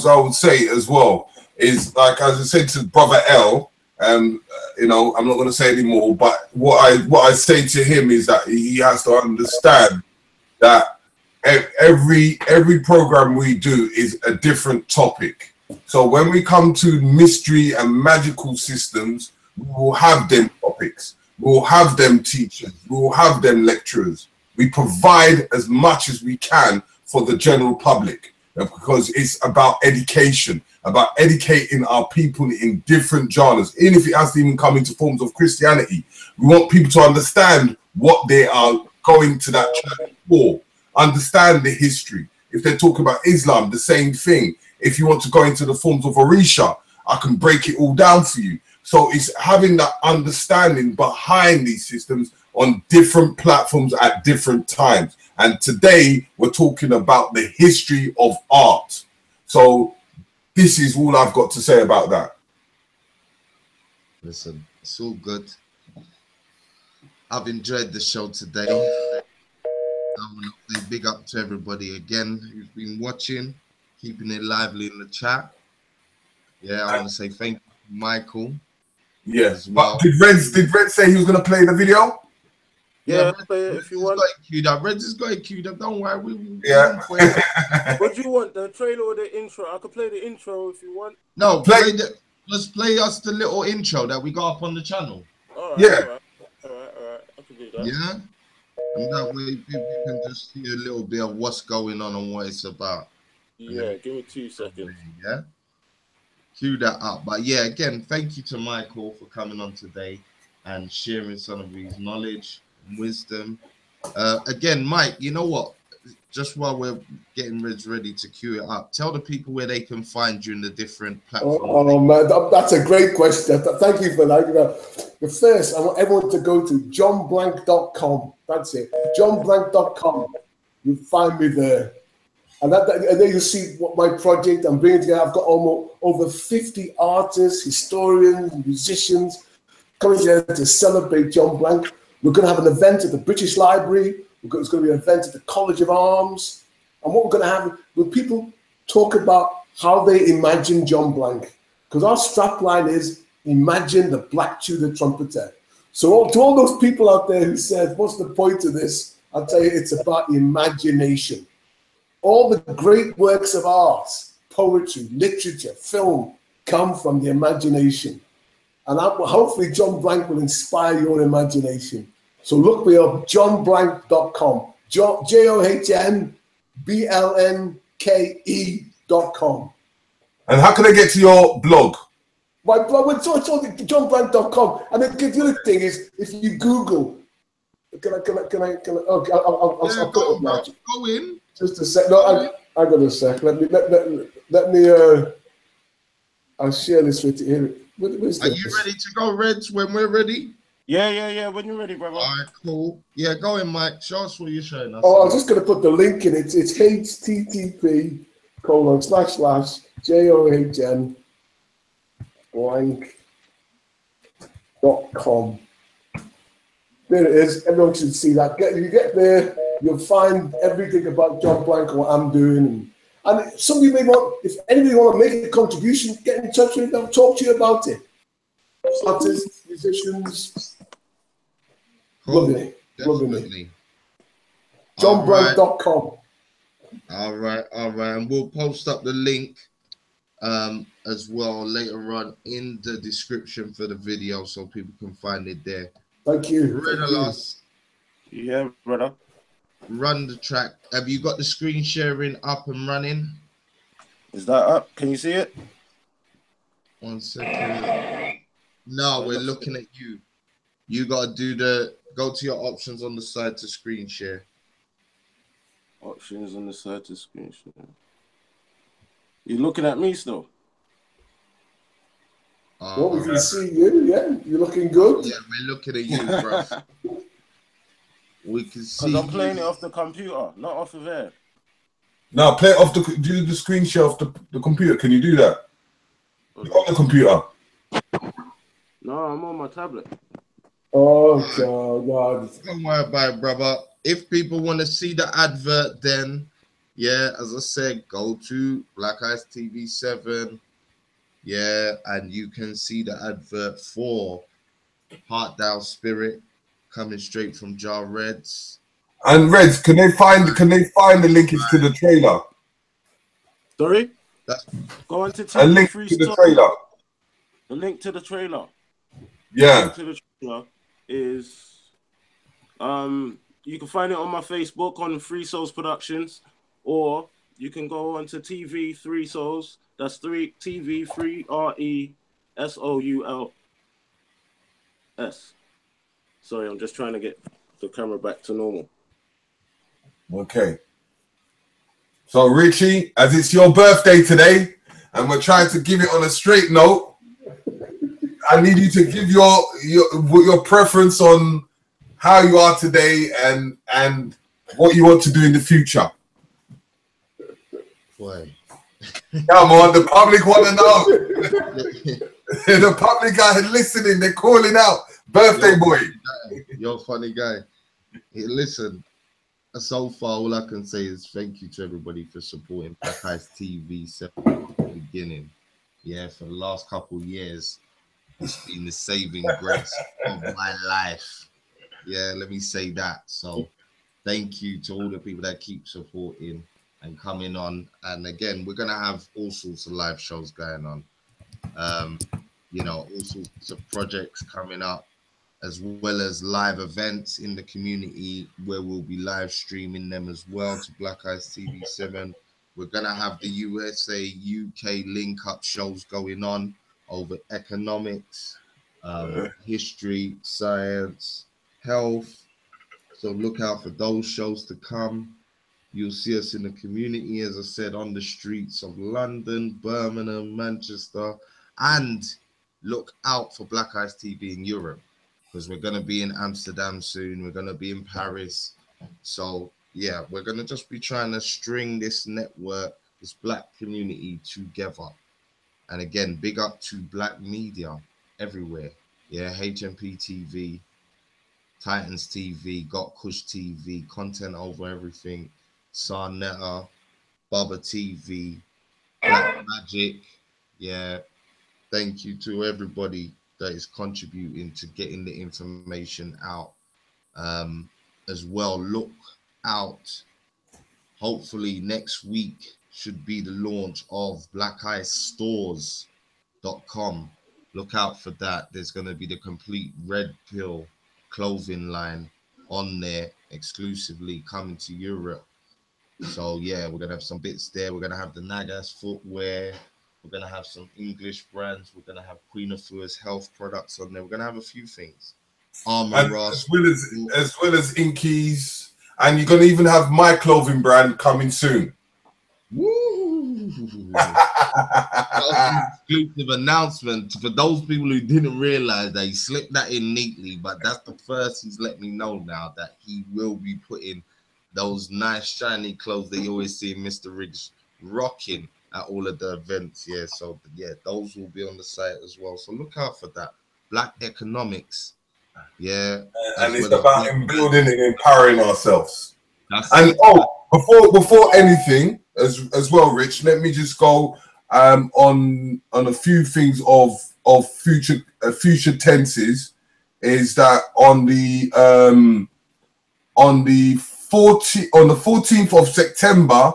I would say as well, is like as I said to Brother L, you know, I'm not going to say anymore, but what I say to him is that he has to understand that every program we do is a different topic. So when we come to mystery and magical systems, we will have them topics, we will have them teachers, we will have them lecturers. We provide as much as we can for the general public, because it's about education, about educating our people in different genres, even if it has to even come into forms of Christianity. We want people to understand what they are going to that church for, understand the history. If they're talking about Islam, the same thing. If you want to go into the forms of Orisha, I can break it all down for you. So it's having that understanding behind these systems on different platforms at different times. And today we're talking about the history of art. So this is all I've got to say about that. Listen, it's all good. I've enjoyed the show today. I want to say big up to everybody again who's been watching, keeping it lively in the chat. Yeah, I want to say thank you, Michael. Yes. Well. But did Red say he was going to play the video? Yeah, play it if you want. Red has got it queued up. Don't worry. Yeah. What do you want? The trailer or the intro? I could play the intro if you want. No, let's play us the little intro that we got up on the channel. All right, yeah. All right. I can do that. Yeah. And that way people can just see a little bit of what's going on and what it's about. Yeah, give me 2 seconds. Yeah. Cue that up. But yeah, again, thank you to Michael for coming on today and sharing some of his knowledge and wisdom. Again, Mike, you know what? Just while we're getting ready to cue it up, tell the people where they can find you in the different platforms. Oh man, that's a great question. Thank you for that. The first, I want everyone to go to johnblanke.com. That's it, johnblanke.com. You'll find me there. And then you see what my project I'm bringing together. I've got almost over 50 artists, historians, musicians coming together to celebrate John Blanke. We're going to have an event at the British Library. It's going to be an event at the College of Arms. And what we're going to have with people talk about how they imagine John Blanke. Because our strapline is, imagine the Black Tudor trumpeter. So to all those people out there who said, what's the point of this? I'll tell you, it's about imagination. All the great works of art, poetry, literature, film, come from the imagination. And hopefully John Blanke will inspire your imagination. So look me up, johnblanke.com, JOHNBLNKE.com. And how can I get to your blog? My blog, it's all johnblanke.com. And the other thing is, if you Google, I'll put it up. Go in. Just a sec. No, I got a sec. Let me. I'll share this with you here. Are you ready to go, Reds? When we're ready? Yeah. When you're ready, brother. All right, cool. Yeah, go in, Mike. Show us what you're showing us. Oh, I was just going to put the link in it. It's http://johnblanke.com. There it is. Everyone should see that. You get there, you'll find everything about John Blanke, what I'm doing. And some of you may want, if anybody want to make a contribution, get in touch with me. I'll talk to you about it. Artists, musicians. Cool. Loving it. johnblanke.com. All right. And we'll post up the link as well later on in the description for the video so people can find it there. Thank you. Yeah, brother. Run the track. Have you got the screen sharing up and running? Is that up? Can you see it? 1 second. No, we're looking at you. You got to go to your options on the side to screen share. Options on the side to screen share. You're looking at me still? Well, we can see you, yeah. You're looking good. Yeah, we're looking at you, bro. We can see. Because I'm playing it off the computer, not off of there. No, play it off do the screen share off the computer. Can you do that? You're on the computer. No, I'm on my tablet. Oh God. Don't worry about it, brother. If people want to see the advert, then yeah, as I said, go to Black Eyes TV 7. Yeah, and you can see the advert for Heart Down Spirit coming straight from Jar Reds. And Reds, can they find the linkage to the trailer? Sorry? That's Go on to A TV link Free to the Store. trailer. The link to the trailer. Yeah. The link to the trailer is you can find it on my Facebook on Free Souls Productions, or you can go on to TV 3 Souls. That's TV 3 RESOULS. Sorry, I'm just trying to get the camera back to normal. Okay. So Richie, as it's your birthday today, and we're trying to give it on a straight note, I need you to give your preference on how you are today and what you want to do in the future. boy. Come on, the public want to know. The public are listening. They're calling out. Birthday boy. You're a funny guy. Hey, listen, so far, all I can say is thank you to everybody for supporting Black Eyes TV from the beginning. Yeah, for the last couple of years, it's been the saving grace of my life. Yeah, let me say that. So thank you to all the people that keep supporting and coming on. And again, we're going to have all sorts of live shows going on. You know, all sorts of projects coming up, as well as live events in the community where we'll be live streaming them as well to Black Eyes TV 7. We're going to have the USA, UK link-up shows going on over economics, history, science, health. So look out for those shows to come. You'll see us in the community, as I said, on the streets of London, Birmingham, Manchester, and look out for Black Eyes TV in Europe, because we're going to be in Amsterdam soon. We're going to be in Paris. So, yeah, we're going to just be trying to string this network, this Black community together. And again, big up to Black media everywhere. Yeah, HMP TV, Titans TV, Got Kush TV, Content Over Everything, Sarnetta, Baba TV, Black Magic. Yeah, thank you to everybody that is contributing to getting the information out. As well, look out. Hopefully next week should be the launch of blackeyestores.com. Look out for that. There's going to be the complete Red Pill clothing line on there exclusively coming to Europe. So yeah, we're going to have some bits there. We're going to have the Nagas footwear. We're going to have some English brands. We're going to have Queen of Fua's health products on there. We're going to have a few things. Armor Ross. As well as Inkies. And you're going to even have my clothing brand coming soon. Woo! Exclusive announcement for those people who didn't realize that he slipped that in neatly, but that's the first he's let me know now that he will be putting those nice shiny clothes that you always see Mr. Riggs rocking at all of the events. Yeah, so yeah, those will be on the site as well. So look out for that. Black economics. Yeah. And it's about building and empowering ourselves. And before anything as well, Rich, let me just go on a few things of future tenses. Is that on the 14th of September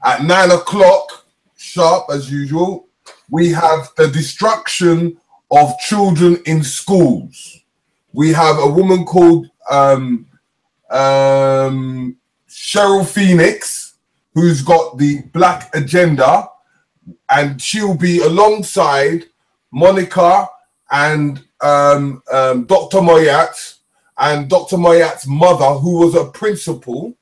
at 9 o'clock sharp as usual, we have the destruction of children in schools. We have a woman called Cheryl Phoenix, who's got the Black agenda, and she'll be alongside Monica and Dr. Moyat and Dr. Moyat's mother, who was a principal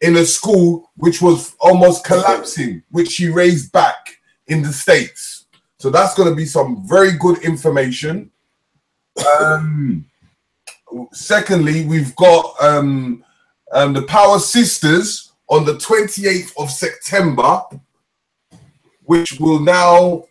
in a school which was almost collapsing, which she raised back in the States. So that's going to be some very good information. Secondly, we've got the Power Sisters on the 28th of September, which will now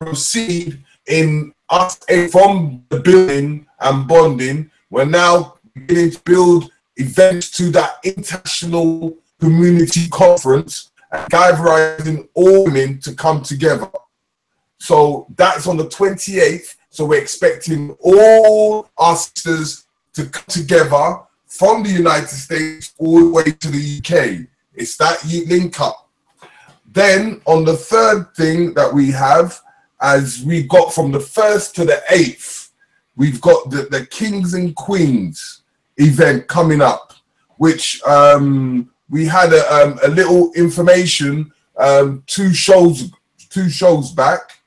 proceed in us from the building and bonding. We're now beginning to build events to that international community conference and gathering all women to come together. So that's on the 28th. So we're expecting all our sisters to come together from the United States all the way to the UK. It's that link up. Then on the third thing that we have, as we got from the 1st to the 8th, we've got the Kings and Queens event coming up, which we had a little information two shows back,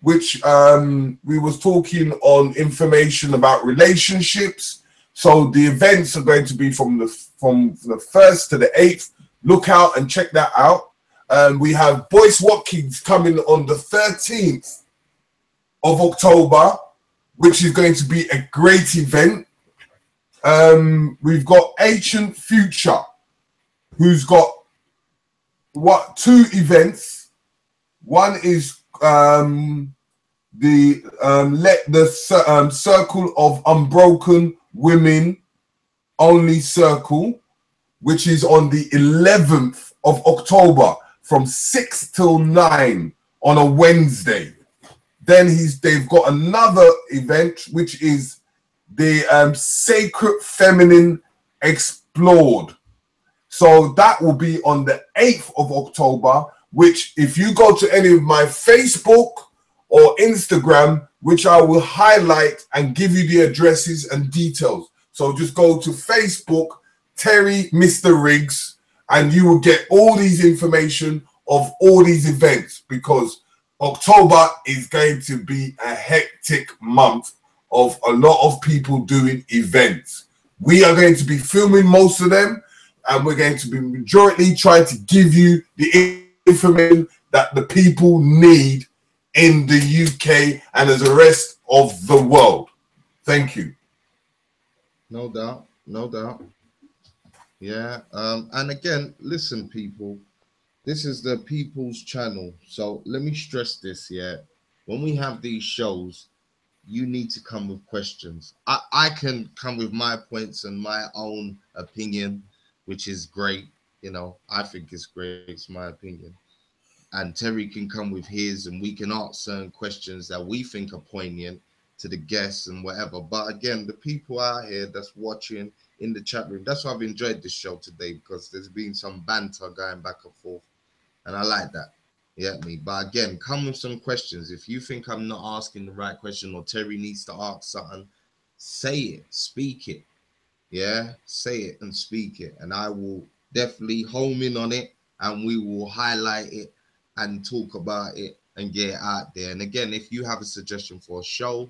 which we was talking on information about relationships. So the events are going to be from the 1st to the 8th. Look out and check that out. We have Boyce Watkins coming on the 13th of October, which is going to be a great event. We've got Ancient Future, who's got two events. One is the Circle of Unbroken Women Only Circle, which is on the 11th of October from 6 till 9 on a Wednesday. Then they've got another event, which is the Sacred Feminine Explored. So that will be on the 8th of October, which if you go to any of my Facebook or Instagram, which I will highlight and give you the addresses and details. So just go to Facebook, Terry Mr. Riggs, and you will get all these information of all these events, because October is going to be a hectic month of a lot of people doing events. We are going to be filming most of them, and we're going to be majority trying to give you the information that the people need in the UK and as the rest of the world. Thank you. No doubt, no doubt. Yeah, and again, listen, people, this is the people's channel. So let me stress this, yeah. When we have these shows, you need to come with questions. I can come with my points and my own opinion, which is great. You know, I think it's great. It's my opinion. And Terry can come with his, and we can ask certain questions that we think are poignant to the guests and whatever. But again, the people out here that's watching in the chat room, that's why I've enjoyed this show today, because there's been some banter going back and forth, and I like that. You get me? But again, come with some questions. If you think I'm not asking the right question, or Terry needs to ask something, say it, speak it. Yeah, say it and speak it, and I will definitely home in on it, and we will highlight it and talk about it and get it out there. And again, if you have a suggestion for a show,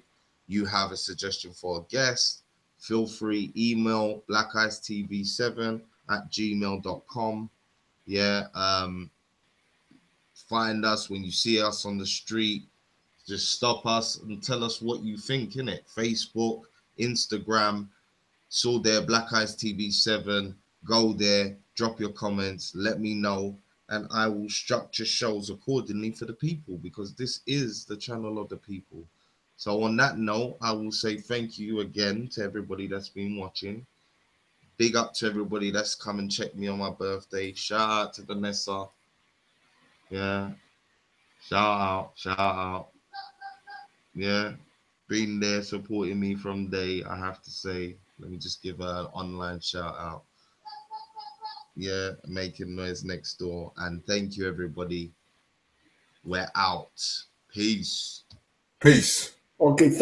you have a suggestion for a guest, feel free, email blackicetv7@gmail.com. Yeah, find us when you see us on the street. Just stop us and tell us what you think, innit? Facebook, Instagram, it's all there, Black Eyes TV7. Go there, drop your comments, let me know, and I will structure shows accordingly for the people, because this is the channel of the people. So on that note, I will say thank you again to everybody that's been watching. Big up to everybody that's come and checked me on my birthday. Shout out to Vanessa. Yeah. Shout out. Yeah. Been there supporting me from day, I have to say. Let me just give her an online shout out. Yeah, making noise next door. And thank you, everybody. We're out. Peace. Peace. Okay.